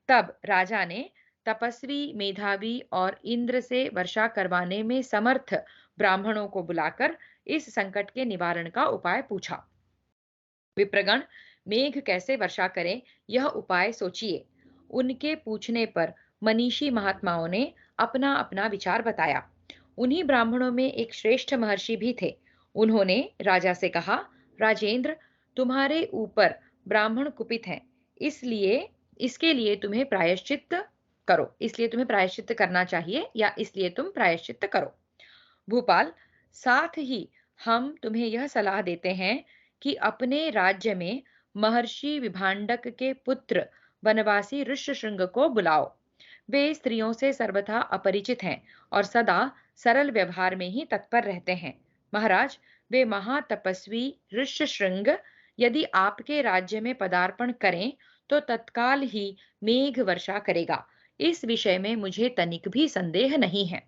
तब राजा ने तपस्वी, मेधावी और इंद्र से वर्षा करवाने में समर्थ ब्राह्मणों को बुलाकर इस संकट के निवारण का उपाय पूछा। विप्रगण, मेघ कैसे वर्षा करें, यह उपाय सोचिए। उनके पूछने पर मनीषी महात्माओं ने अपना अपना विचार बताया। उन्हीं ब्राह्मणों में एक श्रेष्ठ महर्षि भी थे। उन्होंने राजा से कहा, राजेंद्र, तुम्हारे ऊपर ब्राह्मण कुपित हैं, इसलिए इसके लिए तुम्हें प्रायश्चित करो, इसलिए तुम्हें प्रायश्चित करना चाहिए, या इसलिए तुम प्रायश्चित करो। भूपाल, साथ ही हम तुम्हें यह सलाह देते हैं कि अपने राज्य में महर्षि विभांडक के पुत्र वनवासी ऋष्यशृंग को बुलाओ। वे स्त्रियों से सर्वथा अपरिचित हैं और सदा सरल व्यवहार में ही तत्पर रहते हैं। महाराज, वे महातपस्वी ऋष्यशृंग यदि आपके राज्य में पदार्पण करें तो तत्काल ही मेघ वर्षा करेगा। इस विषय में मुझे तनिक भी संदेह नहीं है।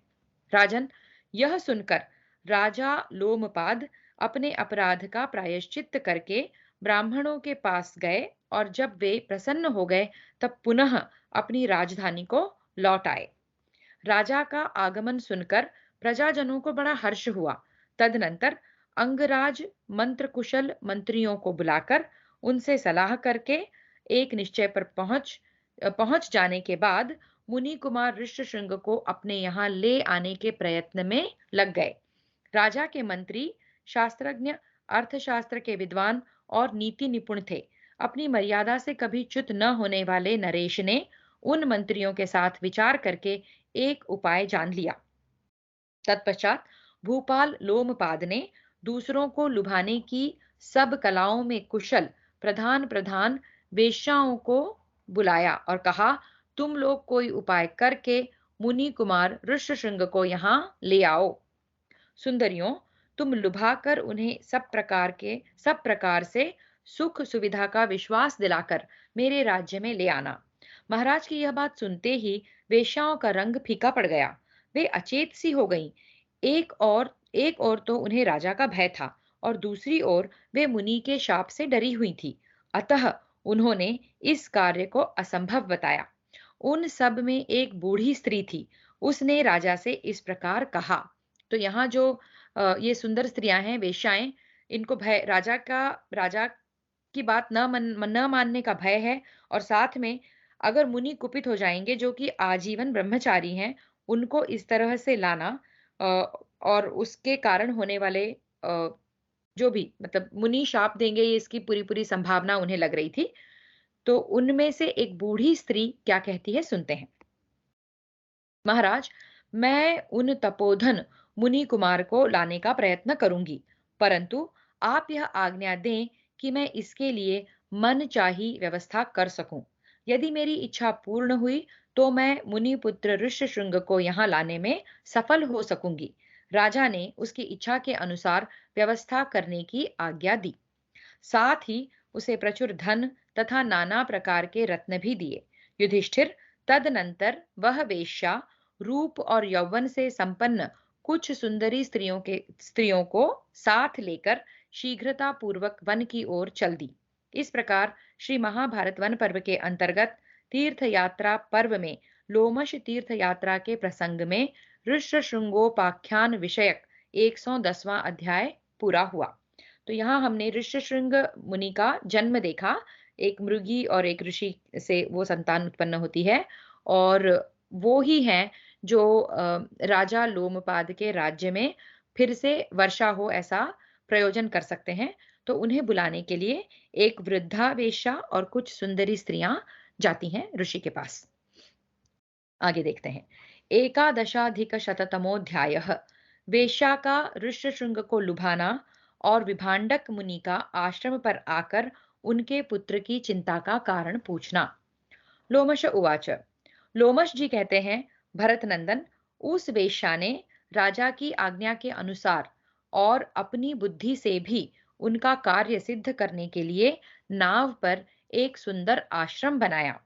राजन, यह सुनकर राजा लोमपाद अपने अपराध का प्रायश्चित करके ब्राह्मणों के पास गए, और जब वे प्रसन्न हो गए तब पुनः अपनी राजधानी को लौट आए। राजा का आगमन सुनकर प्रजाजनों को बड़ा हर्ष हुआ। तदनंतर अंगराज मंत्र कुशल मंत्रियों को बुलाकर उनसे सलाह करके एक निश्चय पर पहुंच जाने के बाद मुनि कुमार ऋष्यशृंग को अपने यहाँ ले आने के प्रयत्न में लग गए। राजा के मंत्री शास्त्रज्ञ, अर्थशास्त्र के विद्वान और नीति निपुण थे। अपनी मर्यादा से कभी च्युत न होने वाले नरेश ने उन मंत्रियों के साथ विचार करके एक उपाय जान लिया। तत्पश्चात भूपाल लोमपाद ने दूसरों को लुभाने की सब कलाओं में कुशल प्रधान प्रधान वेश्याओं को बुलाया और कहा, तुम लोग कोई उपाय करके मुनि कुमार ऋष्यशृंग को यहाँ ले आओ। सुंदरियों, तुम लुभाकर उन्हें सब प्रकार से सुख सुविधा का विश्वास दिलाकर मेरे राज्य में ले आना। महाराज की यह बात सुनते ही वेश्याओं का रंग फीका पड़ गया। वे अचेत सी हो गईं। एक और तो उन्हें राजा का भय था और दूसरी ओर वे मुनि के शाप से डरी हुई थी। अतः उन्होंने इस कार्य को असंभव बताया। उन सब में एक बूढ़ी स्त्री थी। उसने राजा से इस प्रकार कहा। तो यहाँ जो ये सुंदर स्त्रियां हैं, वेश्याएं, इनको भय, राजा की बात न मानने का भय है, और साथ में अगर मुनि कुपित हो जाएंगे जो कि आजीवन ब्रह्मचारी हैं, उनको इस तरह से लाना और उसके कारण होने वाले जो भी मतलब मुनि शाप देंगे, ये इसकी पूरी पूरी संभावना उन्हें लग रही थी। तो उनमें से एक बूढ़ी स्त्री क्या कहती है, सुनते हैं। महाराज, मैं उन तपोधन मुनि कुमार को लाने का प्रयत्न करूंगी, परंतु आप यह आज्ञा दें कि मैं इसके लिए मन चाही व्यवस्था कर सकूं। यदि मेरी इच्छा पूर्ण हुई तो मैं मुनि पुत्र ऋष्यशृंग को यहाँ लाने में सफल हो सकूंगी। राजा ने उसकी इच्छा के अनुसार व्यवस्था करने की आज्ञा दी। साथ ही उसे प्रचुर धन तथा नाना प्रकार के रत्न भी दिए। युधिष्ठिर, तदनंतर वह वेश्या रूप और यौवन से संपन्न कुछ सुंदरी स्त्रियों को साथ लेकर शीघ्रता पूर्वक वन की ओर चल दी। इस प्रकार श्री महाभारत वन पर्व के अंतर्गत तीर्थ यात्रा पर्व में लोमश तीर्थ यात्रा के प्रसंग में ऋष्यशृंगोपाख्यान विषयक 110वां अध्याय पूरा हुआ। तो यहाँ हमने ऋष्यशृंग मुनि का जन्म देखा। एक मृगी और एक ऋषि से वो संतान उत्पन्न होती है, और वो ही हैं जो राजा लोमपाद के राज्य में फिर से वर्षा हो ऐसा प्रयोजन कर सकते हैं। तो उन्हें बुलाने के लिए एक वृद्धा वेश्या और कुछ सुंदरी स्त्रियां जाती हैं ऋषि के पास। आगे देखते हैं। एकादशाधिक शततमोध्यायः। वेश्या का ऋष्यशृंग को लुभाना और विभांडक मुनि का आश्रम पर आकर उनके पुत्र की चिंता का कारण पूछना। लोमश उवाच। लोमश जी कहते हैं, भरत नंदन, उस वेश्या ने राजा की आज्ञा के अनुसार और अपनी बुद्धि से भी उनका कार्य सिद्ध करने के लिए नाव पर एक सुंदर आश्रम बनाया।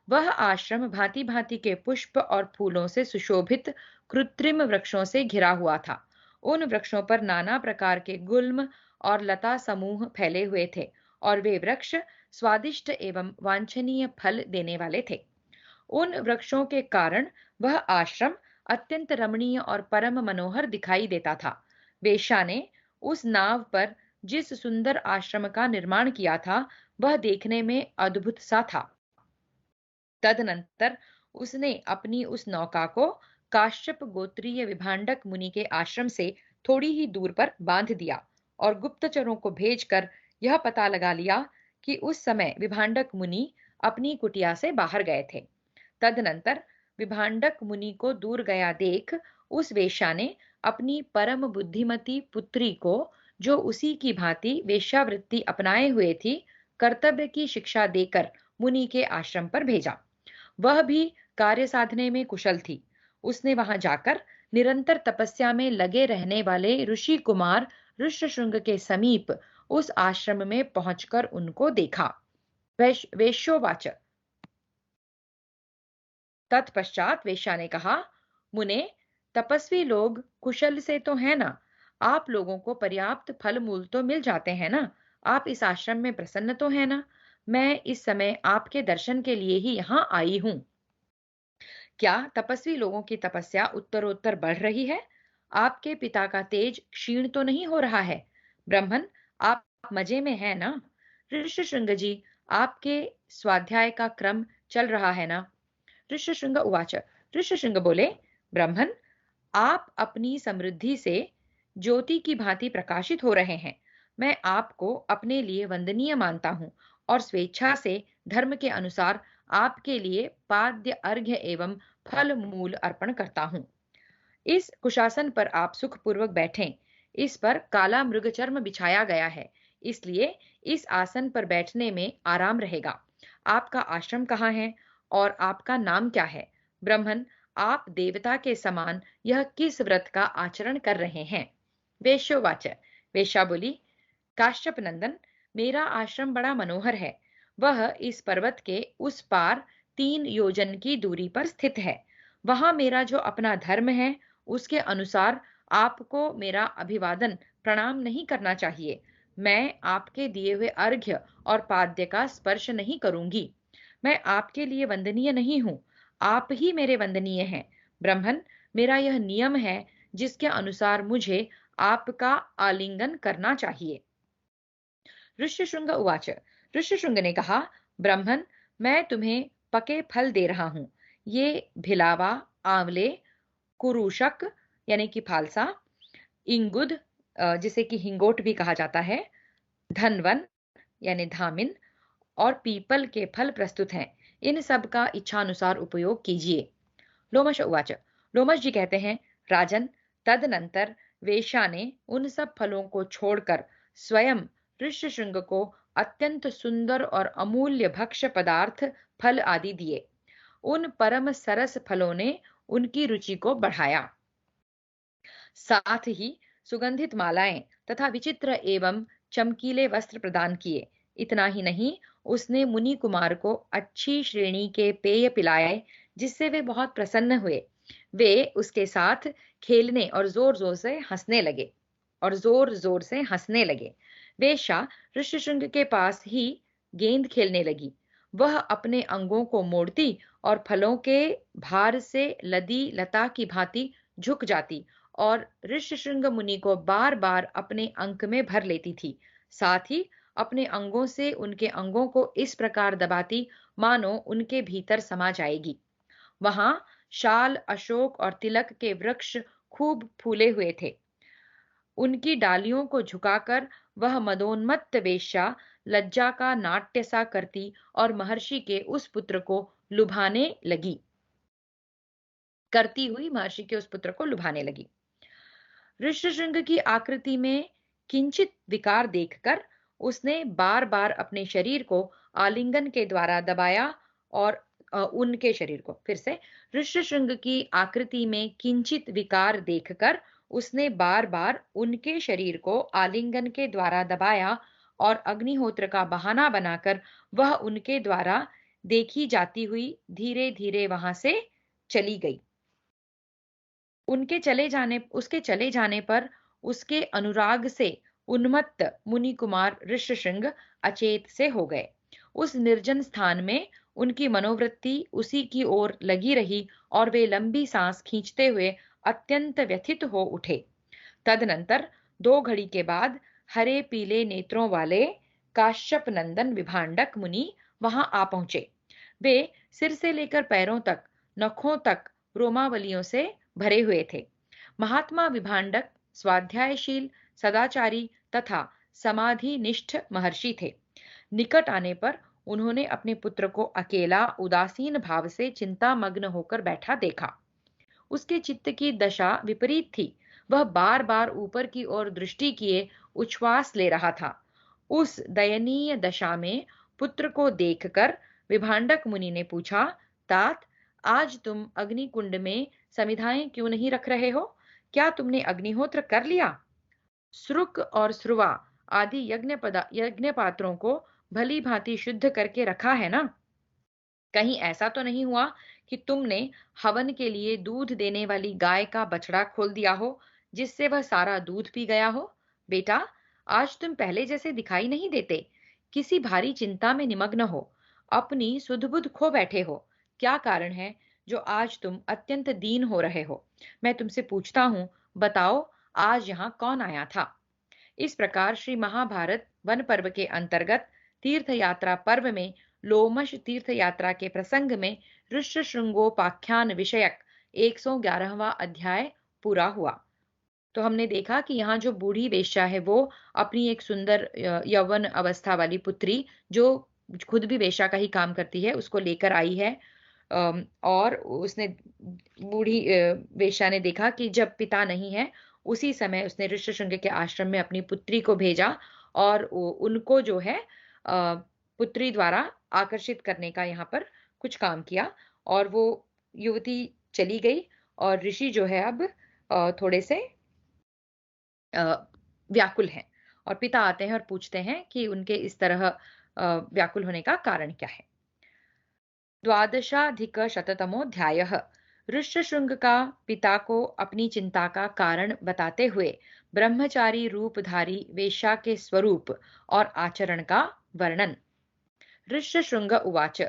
वह आश्रम भांति भांति के पुष्प और फूलों से सुशोभित कृत्रिम वृक्षों से घिरा हुआ था। उन वृक्षों पर नाना प्रकार के गुल्म और लता समूह फैले हुए थे और वे वृक्ष स्वादिष्ट एवं वांछनीय फल देने वाले थे। उन वृक्षों के कारण वह आश्रम अत्यंत रमणीय और परम मनोहर दिखाई देता था। वेश्या ने उस नाव पर जिस सुंदर आश्रम का निर्माण किया था, वह देखने में अद्भुत सा था। तदनंतर उसने अपनी उस नौका को काश्यप गोत्रीय विभांडक मुनि के आश्रम से थोड़ी ही दूर पर बांध दिया और गुप्तचरों को भेजकर यह पता लगा लिया कि उस समय विभांडक मुनि अपनी कुटिया से बाहर गए थे। तदनंतर विभांडक मुनि को दूर गया देख उस वेश्या ने अपनी परम बुद्धिमती पुत्री को, जो उसी की भांति वेश्यावृत्ति अपनाए हुए थी, कर्तव्य की शिक्षा देकर मुनि के आश्रम पर भेजा। वह भी कार्य साधने में कुशल थी। उसने वहां जाकर निरंतर तपस्या में लगे रहने वाले ऋषि कुमार ऋष्यशृंग के समीप उस आश्रम में पहुंचकर उनको देखा। वेश्योवाच। तत्पश्चात वेश्या ने कहा, मुने, तपस्वी लोग कुशल से तो है ना? आप लोगों को पर्याप्त फल मूल तो मिल जाते हैं ना? आप इस आश्रम में प्रसन्न तो है ना? मैं इस समय आपके दर्शन के लिए ही यहाँ आई हूँ। क्या तपस्वी लोगों की तपस्या उत्तरोत्तर बढ़ रही है? आपके पिता का तेज क्षीण तो नहीं हो रहा है? ब्राह्मण, आप मजे में हैं ना? ऋष्यशृंग जी, आपके स्वाध्याय का क्रम चल रहा है ना? ऋष्यशृंग उवाच। ऋष्यशृंग बोले, ब्राह्मण, आप अपनी समृद्धि से ज्योति की भांति प्रकाशित हो रहे हैं। मैं आपको अपने लिए वंदनीय मानता हूँ और स्वेच्छा से धर्म के अनुसार आपके लिए पाद्य अर्घ्य एवं फल मूल अर्पण करता हूँ। इस कुशासन पर आप सुखपूर्वक बैठें। इस पर काला मृगचर्म बिछाया गया है, इसलिए इस आसन पर बैठने में आराम रहेगा। आपका आश्रम कहाँ है और आपका नाम क्या है? ब्राह्मण, आप देवता के समान यह किस व्रत का आचरण कर रहे हैं? वेश्योवाच। वेश्या बोली, काश्यप नंदन, मेरा आश्रम बड़ा मनोहर है। वह इस पर्वत के उस पार 3 योजन की दूरी पर स्थित है। वहां मेरा जो अपना धर्म है, उसके अनुसार आपको मेरा अभिवादन प्रणाम नहीं करना चाहिए। मैं आपके दिए हुए अर्घ्य और पाद्य का स्पर्श नहीं करूंगी। मैं आपके लिए वंदनीय नहीं हूँ, आप ही मेरे वंदनीय हैं। ब्राह्मण, मेरा यह नियम है जिसके अनुसार मुझे आपका आलिंगन करना चाहिए। ऋष्यशृंग उवाच। ऋष्यशृंग ने कहा, ब्राह्मण, मैं तुम्हें पके फल दे रहा हूं। ये भिलावा, आंवले, कुरुशक यानी कि फालसा, इंगुद जिसे कि हिंगोट भी कहा जाता है, धनवन यानी धामिन और पीपल के फल प्रस्तुत हैं। इन सब का इच्छानुसार उपयोग कीजिए। लोमश उवाच। लोमश जी कहते हैं, राजन, तदनंतर वेश्या ने उन सब फलों को छोड़कर स्वयं ऋष्यशृंग को अत्यंत सुंदर और अमूल्य भक्ष्य पदार्थ फल आदि दिए। उन परम सरस फलों ने उनकी रुचि को बढ़ाया। साथ ही सुगंधित मालाएं तथा विचित्र एवं चमकीले वस्त्र प्रदान किए। इतना ही नहीं, उसने मुनि कुमार को अच्छी श्रेणी के पेय पिलाए, जिससे वे बहुत प्रसन्न हुए। वे उसके साथ खेलने और जोर जोर से हंसने लगे। वेश्या ऋष्यशृंग के पास ही गेंद खेलने लगी। वह अपने अंगों को मोड़ती और फलों के भार से लदी लता की भांति झुक जाती और ऋष्यशृंग मुनि को बार बार अपने अंक में भर लेती थी। साथ ही अपने अंगों से उनके अंगों को इस प्रकार दबाती मानो उनके भीतर समा जाएगी। वहां शाल, अशोक और तिलक के वृक्ष खूब फूले हुए थे। उनकी डालियों को झुकाकर वह मदोन्मत्त वेश्या लज्जा का नाट्य सा करती और महर्षि के उस पुत्र को लुभाने लगी करती हुई महर्षि के उस पुत्र को लुभाने लगी। ऋष्यशृंग की आकृति में किंचित विकार देखकर उसने बार बार अपने शरीर को आलिंगन के द्वारा दबाया और उनके शरीर को फिर से ऋष्यशृंग की आकृति में किंचित विकार देखकर उसने बार बार उनके शरीर को आलिंगन के द्वारा दबाया और अग्निहोत्र का बहाना बनाकर वह उनके द्वारा देखी जाती हुई धीरे धीरे वहां से चली गई। उसके चले जाने पर उसके अनुराग से उन्मत्त मुनि कुमार ऋष्यशृंग अचेत से हो गए। उस निर्जन स्थान में उनकी मनोवृत्ति उसी की ओर लगी रही और वे लंबी सांस खींचते हुए अत्यंत व्यथित हो उठे। तदनंतर 2 घड़ी के बाद हरे पीले नेत्रों वाले काश्यप नंदन विभांडक मुनि वहां आ पहुंचे। वे सिर से लेकर पैरों तक, नखों तक रोमावलियों से भरे हुए थे। महात्मा विभांडक स्वाध्यायशील, सदाचारी तथा समाधिनिष्ठ महर्षि थे। निकट आने पर उन्होंने अपने पुत्र को अकेला उदासीन भाव से चिंतामग्न होकर बैठा देखा। उसके चित्त की दशा विपरीत थी। वह बार बार ऊपर की ओर दृष्टि किए उच्छ्वास ले रहा था। उस दयनीय दशा में पुत्र को देखकर विभांडक मुनि ने पूछा, तात, आज तुम अग्निकुंड में समिधाएं क्यों नहीं रख रहे हो? क्या तुमने अग्निहोत्र कर लिया? श्रुक और श्रुवा आदि यज्ञ पात्रों को भली भांति शुद्ध करके रखा है ना? कहीं ऐसा तो नहीं हुआ कि तुमने हवन के लिए दूध देने वाली गाय का बछड़ा खोल दिया हो, जिससे वह सारा दूध पी गया हो? बेटा, आज तुम पहले जैसे दिखाई नहीं देते, किसी भारी चिंता में निमग्न हो, अपनी सुध-बुध खो बैठे हो। क्या कारण है जो आज तुम अत्यंत दीन हो रहे हो? मैं तुमसे पूछता हूँ, बताओ, आज यहाँ कौन आया था? इस प्रकार श्री महाभारत वन पर्व के अंतर्गत तीर्थ यात्रा पर्व में लोमश तीर्थ यात्रा के प्रसंग में ऋष्यशृंगोपाख्यान विषयक 111वां अध्याय पूरा हुआ। तो हमने देखा कि यहाँ जो बूढ़ी वेश्या है वो अपनी एक सुंदर यौवन अवस्था वाली पुत्री, जो खुद भी वेश्या का ही काम करती है, उसको लेकर आई है। और उसने बूढ़ी वेश्या ने देखा कि जब पिता नहीं है, उसी समय उसने ऋष्यशृंग के आश्रम में अपनी पुत्री को भेजा और उनको जो है पुत्री द्वारा आकर्षित करने का यहाँ पर कुछ काम किया, और वो युवती चली गई और ऋषि जो है अब थोड़े से अ, व्याकुल हैं। और पिता आते हैं और पूछते हैं कि उनके इस तरह व्याकुल होने का कारण क्या है। 12अधिक-शततमोऽध्यायः। ऋष्यशृंग का पिता को अपनी चिंता का कारण बताते हुए ब्रह्मचारी रूपधारी वेश्या के स्वरूप और आचरण का वर्णन। ऋष्यशृंग उवाच।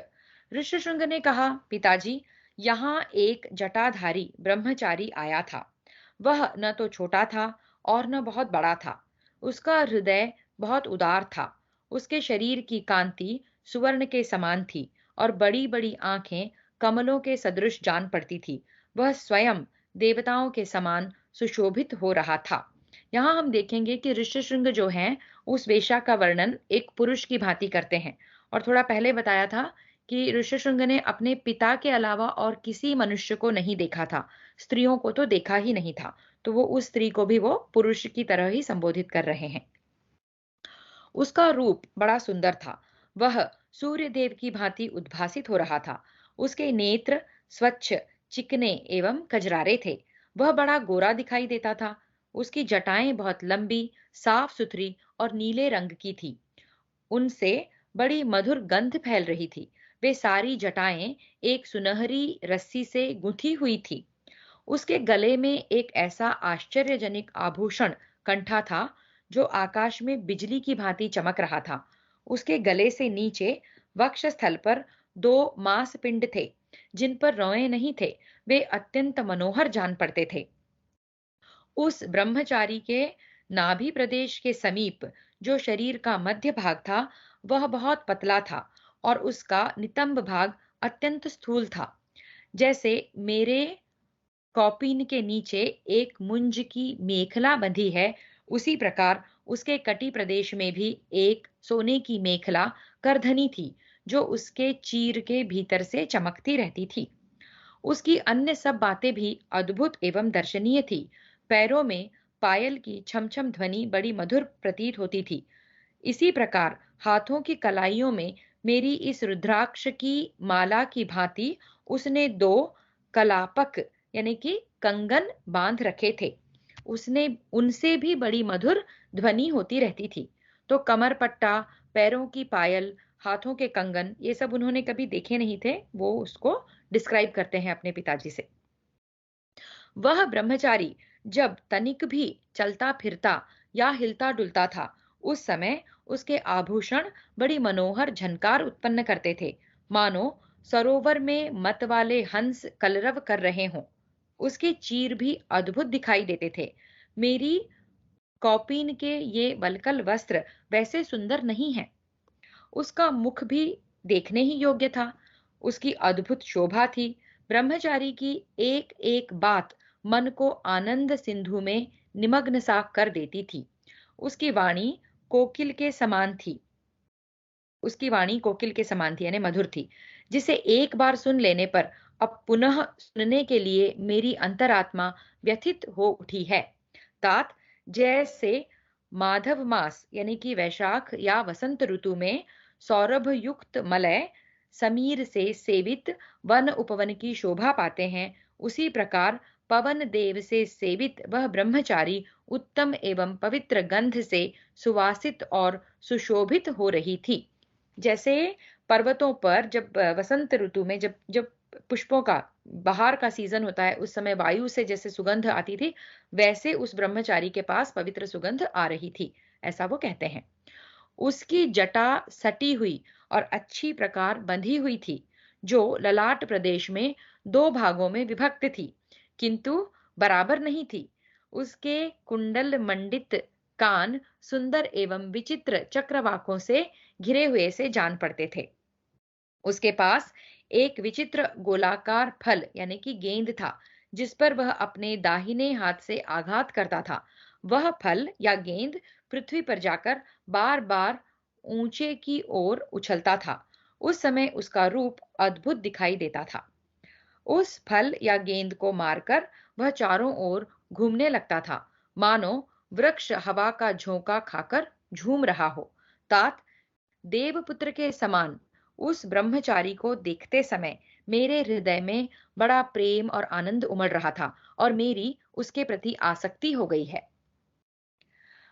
ऋष्यशृंग ने कहा, पिताजी, यहाँ एक जटाधारी ब्रह्मचारी आया था। वह न तो छोटा था और न बहुत बड़ा था। उसका हृदय बहुत उदार था। उसके शरीर की कांति सुवर्ण के समान थी और बड़ी बड़ी आंखें कमलों के सदृश जान पड़ती थी। वह स्वयं देवताओं के समान सुशोभित हो रहा था। यहाँ हम देखेंगे कि ऋष्यशृंग जो हैं, उस वेश्या का वर्णन एक पुरुष की भांति करते हैं। और थोड़ा पहले बताया था कि ऋष्यशृंग ने अपने पिता के अलावा और किसी मनुष्य को नहीं देखा था, स्त्रियों को तो देखा ही नहीं था, तो वो उस स्त्री को भी वो पुरुष की तरह ही संबोधित कर रहे हैं। उसका रूप बड़ा सुंदर था। वह सूर्य देव की भांति उद्भासित हो रहा था। उसके नेत्र स्वच्छ, चिकने एवं कजरारे थे। वह बड़ा गोरा दिखाई देता था। उसकी जटाएं बहुत लंबी, साफ सुथरी और नीले रंग की थी। उनसे बड़ी मधुर गंध फैल रही थी। वे सारी जटाएं एक सुनहरी रस्सी से गुंथी हुई थी। उसके गले में एक ऐसा आश्चर्यजनक आभूषण कंठा था जो आकाश में बिजली की भांति चमक रहा था। उसके गले से नीचे वक्षस्थल पर 2 मांसपिंड थे, जिन पर रोए नहीं थे। वे अत्यंत मनोहर जान पड़ते थे। उस ब्रह्मचारी के नाभि प्रदेश के समीप जो शरीर का मध्य भाग था, वह बहुत पतला था और उसका नितंब भाग अत्यंत स्थूल था। जैसे मेरे कौपीन के नीचे एक मुंज की मेखला बंधी है, उसी प्रकार उसके कटी प्रदेश में भी एक सोने की मेखला करधनी थी, जो उसके चीर के भीतर से चमकती रहती थी। उसकी अन्य सब बातें भी अद्भुत एवं दर्शनीय थी। पैरों में पायल की छम छम ध्वनि बड़ी मधुर प्रतीत होती थी। इसी प्रकार हाथों की कलाइयों में मेरी इस रुद्राक्ष की माला की भांति उसने दो कलापक यानी कि कंगन बांध रखे थे। उसने उनसे भी बड़ी मधुर ध्वनि होती रहती थी। तो कमर पट्टा, पैरों की पायल, हाथों के कंगन, ये सब उन्होंने कभी देखे नहीं थे। वो उसको डिस्क्राइब करते हैं अपने पिताजी से। वह ब्रह्मचारी जब तनिक भी चलता फिरता या हिलता डुलता था, उस समय उसके आभूषण बड़ी मनोहर झनकार उत्पन्न करते थे, मानो सरोवर में मत वाले हंस कलरव कर रहे हों। उसके चीर भी अद्भुत दिखाई देते थे। मेरी कौपीन के ये वल्कल वस्त्र वैसे सुंदर नहीं हैं। उसका मुख भी देखने ही योग्य था। उसकी अद्भुत शोभा थी। ब्रह्मचारी की एक एक बात मन को आनंद सिंधु में निमग्न सा कर देती थी। उसकी वाणी कोकिल के समान थी। उसकी वाणी कोकिल के समान थी यानी मधुर थी, जिसे एक बार सुन लेने पर अब पुनः सुनने के लिए मेरी अंतरात्मा व्यथित हो उठी है। तात जैसे माधव मास यानी कि वैशाख या वसंत ऋतु में सौरभ युक्त मलय समीर से सेवित वन उपवन की शोभा पाते हैं, उसी प्रकार पवन देव से सेवित वह ब्रह्मचारी उत्तम एवं पवित्र गंध से सुवासित और सुशोभित हो रही थी। जैसे पर्वतों पर जब वसंत ऋतु में जब जब पुष्पों का बहार का सीजन होता है, उस समय वायु से जैसे सुगंध आती थी, वैसे उस ब्रह्मचारी के पास पवित्र सुगंध आ रही थी, ऐसा वो कहते हैं। उसकी जटा सटी हुई और अच्छी प्रकार बंधी हुई थी, जो ललाट प्रदेश में दो भागों में विभक्त थी, किंतु बराबर नहीं थी। उसके कुंडल मंडित कान सुंदर एवं विचित्र चक्रवाकों से घिरे हुए से जान पड़ते थे। उसके पास एक विचित्र गोलाकार फल यानी कि गेंद था, जिस पर वह अपने दाहिने हाथ से आघात करता था। वह फल या गेंद पृथ्वी पर जाकर बार बार ऊंचे की ओर उछलता था। उस समय उसका रूप अद्भुत दिखाई देता था। उस फल या गेंद को मारकर वह चारों ओर घूमने लगता था, मानो वृक्ष हवा का झोंका खाकर झूम रहा हो। तात देवपुत्र के समान उस ब्रह्मचारी को देखते समय मेरे हृदय में बड़ा प्रेम और आनंद उमड़ रहा था और मेरी उसके प्रति आसक्ति हो गई है।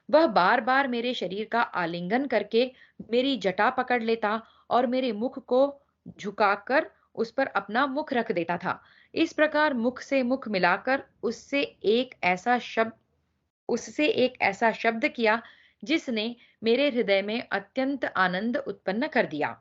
वह बार बार मेरे शरीर का आलिंगन करके मेरी जटा पकड़ लेता और मेरे मुख को झुकाकर उस पर अपना मुख रख देता था। इस प्रकार मुख से मुख मिलाकर उससे एक ऐसा शब्द किया जिसने मेरे हृदय में अत्यंत आनंद उत्पन्न कर दिया।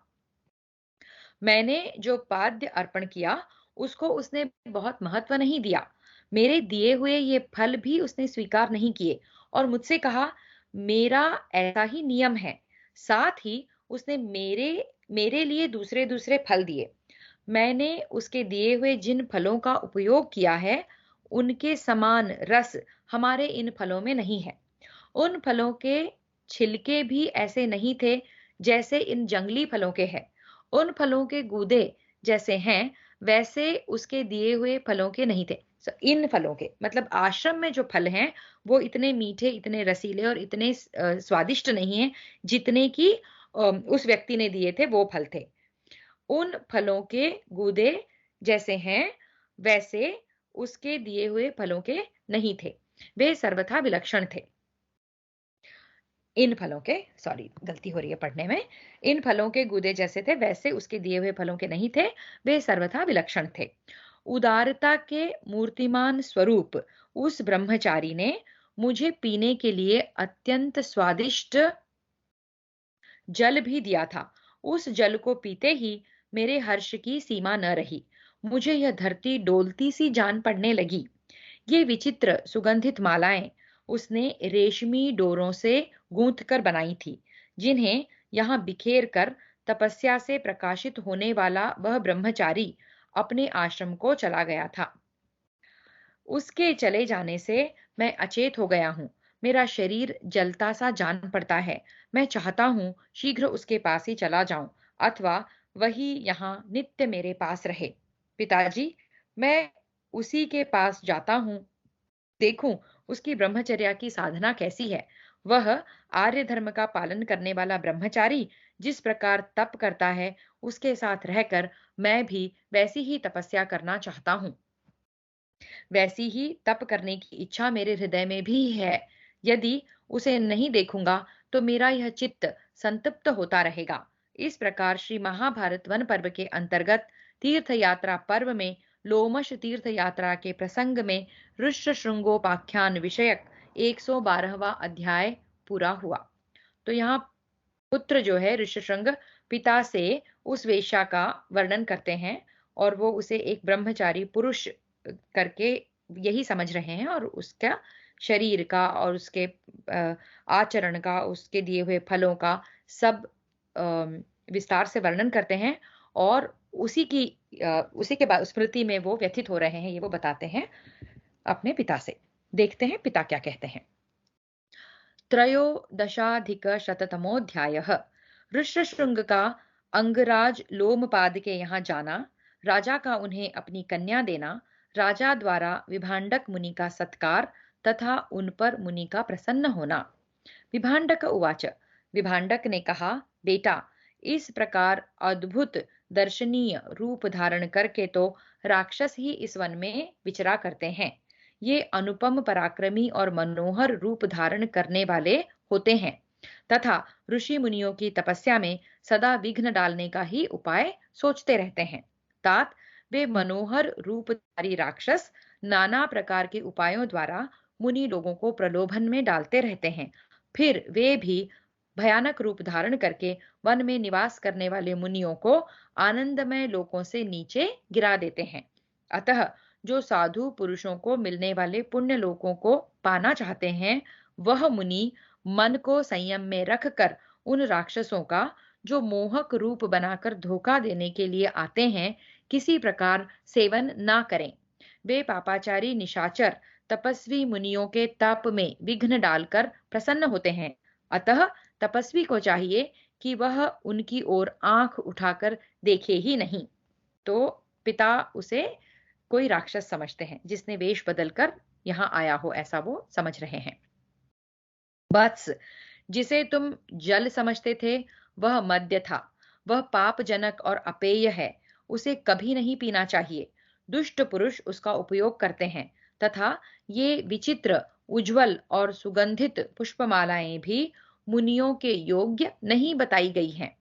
मैंने जो पाद्य अर्पण किया उसको उसने बहुत महत्व नहीं दिया। मेरे दिए हुए ये फल भी उसने स्वीकार नहीं किए और मुझसे कहा, मेरा ऐसा ही नियम है। साथ ही उसने मेरे मेरे लिए दूसरे दूसरे फल दिए। मैंने उसके दिए हुए जिन फलों का उपयोग किया है, उनके समान रस हमारे इन फलों में नहीं है। उन फलों के छिलके भी ऐसे नहीं थे जैसे इन जंगली फलों के हैं। उन फलों के गूदे जैसे हैं, वैसे उसके दिए हुए फलों के नहीं थे। इन फलों के मतलब आश्रम में जो फल हैं, वो इतने मीठे, इतने रसीले और इतने स्वादिष्ट नहीं हैं, जितने कि उस व्यक्ति ने दिए थे वो फल थे। उन फलों के गूदे जैसे हैं, वैसे उसके दिए हुए फलों के नहीं थे। वे सर्वथा विलक्षण थे। इन फलों के सॉरी गलती हो रही है पढ़ने में। इन फलों के गूदे जैसे थे, वैसे उसके दिए हुए फलों के नहीं थे। वे सर्वथा विलक्षण थे। उदारता के मूर्तिमान स्वरूप उस ब्रह्मचारी ने मुझे पीने के लिए अत्यंत स्वादिष्ट जल भी दिया था। उस जल को पीते ही मेरे हर्ष की सीमा न रही। मुझे यह धरती डोलती सी जान पड़ने लगी। ये विचित्र सुगंधित मालाएं उसने रेशमी डोरों से गूंथ कर बनाई थी, जिन्हें यहाँ बिखेर कर तपस्या से प्रकाशित होने वाला वह ब्रह्मचारी अपने आश्रम को चला गया था। उसके चले जाने से मैं अचेत हो गया हूँ। मेरा शरीर जलता सा जान पड़ता है। मैं चाहता हूँ शीघ्र उसके पास ही चला जाऊं, अथवा वही यहाँ नित्य मेरे पास रहे। पिताजी, मैं उसी के पास जाता हूँ, देखूं उसकी ब्रह्मचर्या की साधना कैसी है। वह आर्य धर्म का पालन करने वाला ब्रह्मचारी जिस प्रकार तप करता है, उसके साथ रहकर मैं भी वैसी ही तपस्या करना चाहता हूँ। वैसी ही तप करने की इच्छा मेरे हृदय में भी है। यदि उसे नहीं देखूंगा तो मेरा यह चित्त संतप्त होता रहेगा। इस प्रकार श्री महाभारत वन पर्व के अंतर्गत तीर्थ यात्रा पर्व में लोमश तीर्थ यात्रा के प्रसंग में ऋष्यशृंगोपाख्यान विषयक 112वां अध्याय पूरा हुआ। तो यहाँ पुत्र जो है ऋष्यशृंग पिता से उस वेश्या का वर्णन करते हैं और वो उसे एक ब्रह्मचारी पुरुष करके यही समझ रहे हैं और उसका शरीर का और उसके आचरण का, उसके दिए हुए फलों का सब विस्तार से वर्णन करते हैं और उसी के बाद स्मृति में वो व्यथित हो रहे हैं, ये वो बताते हैं अपने पिता से। देखते हैं पिता क्या कहते हैं। त्रयोदशाधिकशततमोऽध्यायः। ऋष्यशृंग का अंगराज लोमपाद के यहाँ जाना, राजा का उन्हें अपनी कन्या देना, राजा द्वारा विभांडक मुनि का सत्कार तथा उन पर मुनि का प्रसन्न होना। विभांडक उवाच। विभांडक ने कहा, बेटा, इस प्रकार अद्भुत दर्शनीय रूप धारण करके तो राक्षस ही इस वन में विचरा करते हैं। ये अनुपम पराक्रमी और मनोहर रूप धारण करने वाले होते हैं तथा ऋषि मुनियों की तपस्या में सदा विघ्न डालने का ही उपाय सोचते रहते हैं। तात, वे मनोहर रूपधारी राक्षस नाना प्रकार के उपायों द्वारा मुनि लोगों को प्रलोभन में डालते रहते हैं। फिर वे भी भयानक रूप धारण करके वन में निवास करने वाले मुनियों को आनंदमय लोकों से नीचे गिरा देते हैं। अतः जो साधु पुरुषों को मिलने वाले पुण्य लोकों को पाना चाहते हैं, वह मुनि मन को संयम में रखकर उन राक्षसों का, जो मोहक रूप बनाकर धोखा देने के लिए आते हैं, किसी प्रकार सेवन ना करें। वे पापाचारी निशाचर तपस्वी मुनियों के तप में विघ्न डालकर प्रसन्न होते हैं। अतः तपस्वी को चाहिए कि वह उनकी ओर आंख उठाकर देखे ही नहीं। तो पिता उसे कोई राक्षस समझते हैं जिसने वेश बदलकर यहाँ आया हो, ऐसा वो समझ रहे हैं। वत्स, जिसे तुम जल समझते थे वह मद्य था। वह पापजनक और अपेय है, उसे कभी नहीं पीना चाहिए। दुष्ट पुरुष उसका उपयोग करते हैं तथा ये विचित्र, उज्जवल और सुगंधित पुष्पमालाएं भी मुनियों के योग्य नहीं बताई गई हैं।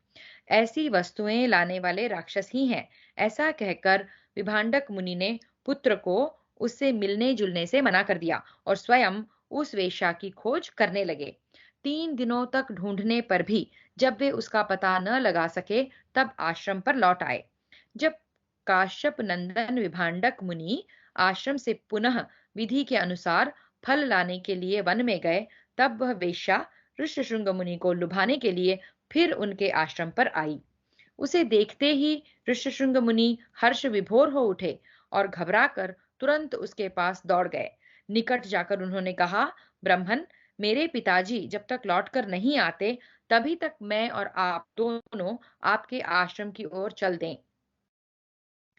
ऐसी वस्तुएं लाने वाले राक्षस ही हैं। ऐसा कहकर विभांडक मुनि ने पुत्र को उससे मिलने जुलने से मना कर दिया और स्वयं उस वेश्या की खोज करने लगे। 3 दिनों तक ढूंढने पर भी जब वे उसका पता न लगा सके, तब आश्रम पर लौट आए। जब काश्यप नंदन विभांडक मुनि आश्रम से पुनः विधि के अनुसार फल लाने के लिए वन में गए, तब वह वेश्या ऋष्यशृंग मुनि को लुभाने के लिए फिर उनके आश्रम पर आई। उसे देखते ही ऋष्यशृंग मुनि हर्ष विभोर हो उठे और घबराकर तुरंत उसके पास दौड़ गए। निकट जाकर उन्होंने कहा, ब्राह्मण, मेरे पिताजी जब तक लौटकर नहीं आते, तभी तक मैं और आप दोनों आपके आश्रम की ओर चल दें।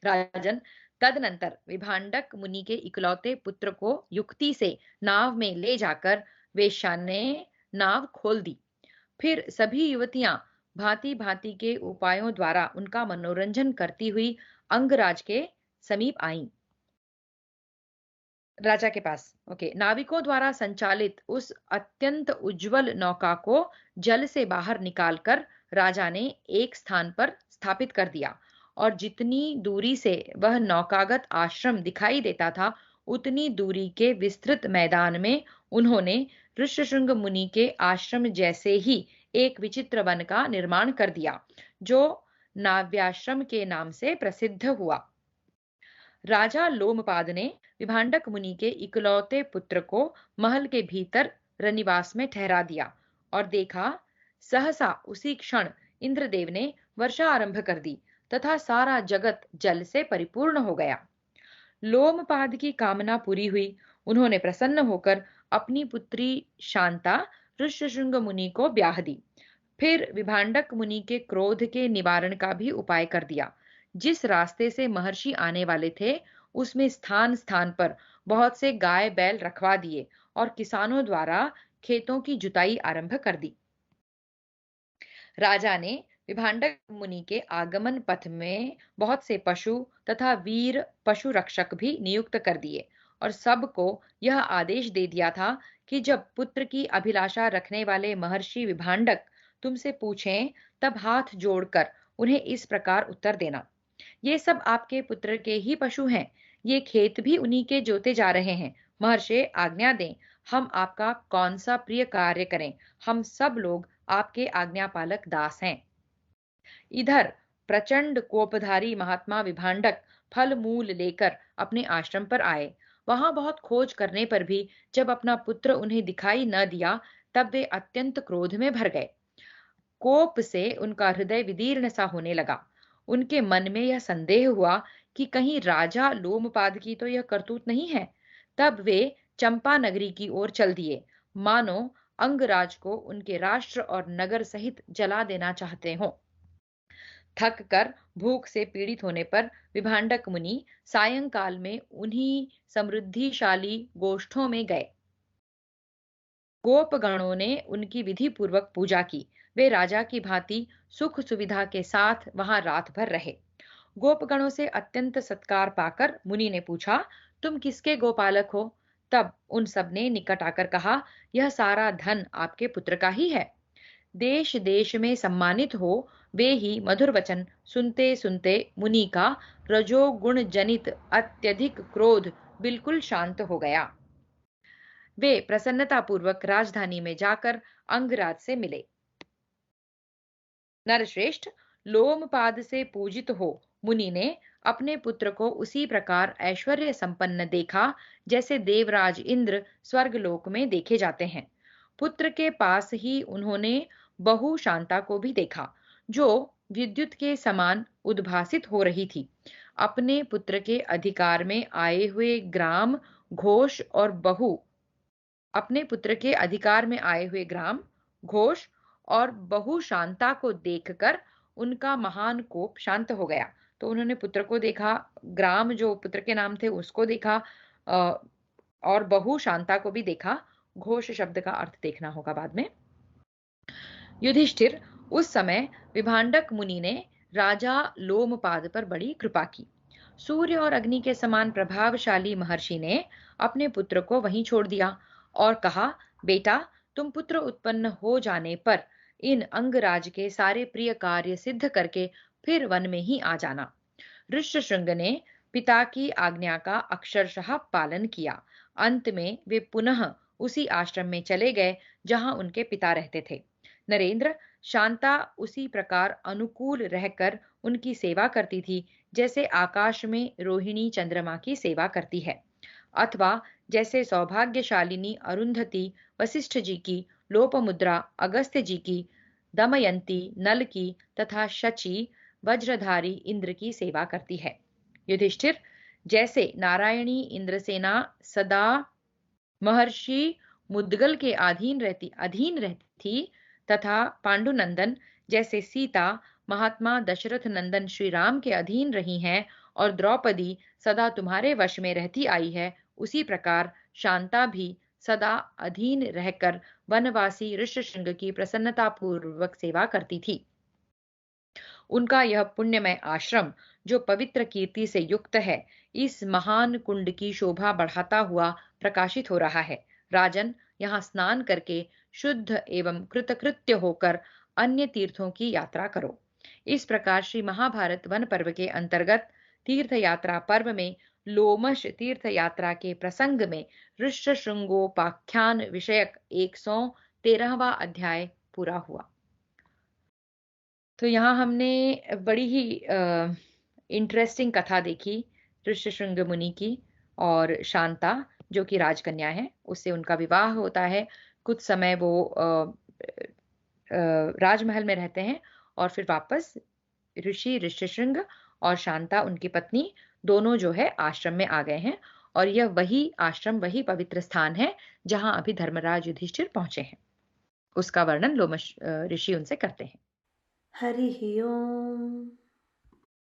राजन, तदनंतर विभांडक मुनि के इकलौते पुत्र को युक्ति से नाव में ले जाकर वेश्या ने नाव खोल दी। फिर सभी युवतियां भांति भांति के उपायों द्वारा उनका मनोरंजन करती हुई अंगराज के समीप आईं। राजा के पास, ओके। नाविकों द्वारा संचालित उस अत्यंत उज्जवल नौका को जल से बाहर निकालकर राजा ने एक स्थान पर स्थापित कर दिया और जितनी दूरी से वह नौकागत आश्रम दिखाई देता था, उतनी दूरी के विस्तृत मैदान में उन्होंने ऋष्यशृंग मुनि के आश्रम जैसे ही एक विचित्र वन का निर्माण कर दिया, जो नाव्याश्रम के नाम से प्रसिद्ध हुआ। राजा लोमपाद ने विभांडक मुनि के इकलौते पुत्र को महल के भीतर रनिवास में ठहरा दिया और देखा, सहसा उसी क्षण इंद्रदेव ने वर्षा आरंभ कर दी तथा सारा जगत जल से परिपूर्ण हो गया। लोमपाद की कामना पूरी हुई। उन्होंने प्रसन्न होकर अपनी पुत्री शांता ऋष्यशृंग मुनि को ब्याह दी। फिर विभांडक मुनि के क्रोध के निवारण का भी उपाय कर दिया। जिस रास्ते से महर्षि आने वाले थे, उसमें स्थान स्थान पर बहुत से गाय बैल रखवा दिए और किसानों द्वारा खेतों की जुताई आरंभ कर दी। राजा ने विभांडक मुनि के आगमन पथ में बहुत से पशु तथा वीर पशु रक्षक भी नियुक्त कर दिए और सबको यह आदेश दे दिया था कि जब पुत्र की अभिलाषा रखने वाले महर्षि विभांडक तुमसे पूछें तब हाथ जोड़कर उन्हें इस प्रकार उत्तर देना। ये सब आपके पुत्र के ही पशु हैं। ये खेत भी उन्हीं के जोते जा रहे हैं। महर्षि आज्ञा दें, हम आपका कौन सा प्रिय कार्य करें। हम सब लोग आपके आज्ञापालक दास हैं। इधर प्रचंड कोपधारी महात्मा विभांडक फल मूल लेकर अपने आश्रम पर आए। वहां बहुत खोज करने पर भी जब अपना पुत्र उन्हें दिखाई न दिया, तब वे अत्यंत क्रोध में भर गए। कोप से उनका हृदय विदीर्ण सा होने लगा। उनके मन में यह संदेह हुआ कि कहीं राजा लोमपाद की तो यह करतूत नहीं है। तब वे चंपा नगरी की ओर चल दिए, मानो अंगराज को उनके राष्ट्र और नगर सहित जला देना चाहते हों। थक कर भूख से पीड़ित होने पर विभांडक मुनि सायंकाल में उन्हीं समृद्धिशाली गोष्ठों में गए। गोपगणों ने उनकी विधि पूर्वक पूजा की। वे राजा की भांति सुख सुविधा के साथ वहां रात भर रहे। गोपगणों से अत्यंत सत्कार पाकर मुनि ने पूछा, तुम किसके गोपालक हो? तब उन सब ने निकट आकर कहा, यह सारा धन आपके पुत्र का ही है। देश देश में सम्मानित हो वे ही मधुर वचन सुनते सुनते मुनि का रजोगुण जनित अत्यधिक क्रोध बिल्कुल शांत हो गया। वे प्रसन्नता पूर्वक राजधानी में जाकर अंगराज से मिले। नरश्रेष्ठ, लोमपाद से पूजित हो मुनि ने अपने पुत्र को उसी प्रकार ऐश्वर्य संपन्न देखा जैसे देवराज इंद्र स्वर्गलोक में देखे जाते हैं। पुत्र के पास ही उन्होंने बहु शांता को भी देखा, जो विद्युत के समान उद्भासित हो रही थी। अपने पुत्र के अधिकार में आए हुए ग्राम घोष और बहु अपने पुत्र के अधिकार में आए हुए ग्राम घोष और बहु शांता को देखकर उनका महान कोप शांत हो गया। तो उन्होंने पुत्र को देखा, ग्राम जो पुत्र के नाम थे उसको देखा, अ, और बहु शांता को भी देखा। घोष शब्द का अर्थ देखना होगा बाद में। युधिष्ठिर, उस समय विभांडक मुनि ने राजा लोमपाद पर बड़ी कृपा की। सूर्य और अग्नि के समान प्रभावशाली महर्षि ने अपने पुत्र को वहीं छोड़ दिया और कहा, बेटा, तुम पुत्र उत्पन्न हो जाने पर इन अंगराज के सारे प्रिय कार्य सिद्ध करके फिर वन में ही आ जाना। ऋष्यशृंग ने पिता की आज्ञा का अक्षरशः पालन किया। अंत में वे पुनः उसी आश्रम में चले गए जहां उनके पिता रहते थे। नरेंद्र, शांता उसी प्रकार अनुकूल रहकर उनकी सेवा करती थी जैसे आकाश में रोहिणी चंद्रमा की सेवा करती है, अथवा जैसे सौभाग्यशालिनी अरुंधति वशिष्ठ जी की, लोपमुद्रा अगस्त्य जी की, दमयंती नल की तथा शची वज्रधारी इंद्र की सेवा करती है। युधिष्ठिर, जैसे नारायणी इंद्रसेना सदा महर्षि मुद्गल के अधीन रहती थी, तथा पांडुनंदन जैसे सीता महात्मा दशरथ नंदन श्री राम के अधीन रही हैं और द्रौपदी सदा तुम्हारे वश में रहती आई है, उसी प्रकार शांता भी सदा अधीन रहकर वनवासी ऋष्यशृंग की प्रसन्नता पूर्वक सेवा करती थी। उनका यह पुण्यमय आश्रम जो पवित्र कीर्ति से युक्त है, इस महान कुंड की शोभा बढ़ाता हुआ प्रकाशित हो रहा है। राजन, यहाँ स्नान करके शुद्ध एवं कृतकृत्य होकर अन्य तीर्थों की यात्रा करो। इस प्रकार श्री महाभारत वन पर्व के अंतर्गत तीर्थ यात्रा पर्व में लोमश तीर्थ यात्रा के प्रसंग में ऋष्यशृंगोपाख्यान विषयक 113वां अध्याय पूरा हुआ। तो यहाँ हमने बड़ी ही इंटरेस्टिंग कथा देखी ऋष्यशृंग मुनि की और शांता जो कि राजकन्या है, उससे उनका विवाह होता है। कुछ समय वो राजमहल में रहते हैं और फिर वापस ऋषि ऋष्यशृंग और शांता उनकी पत्नी दोनों जो है आश्रम में आ गए हैं। और यह वही आश्रम, वही पवित्र स्थान है जहां अभी धर्मराज युधिष्ठिर पहुंचे हैं। उसका वर्णन लोमश ऋषि उनसे करते हैं। हरिः ओम्।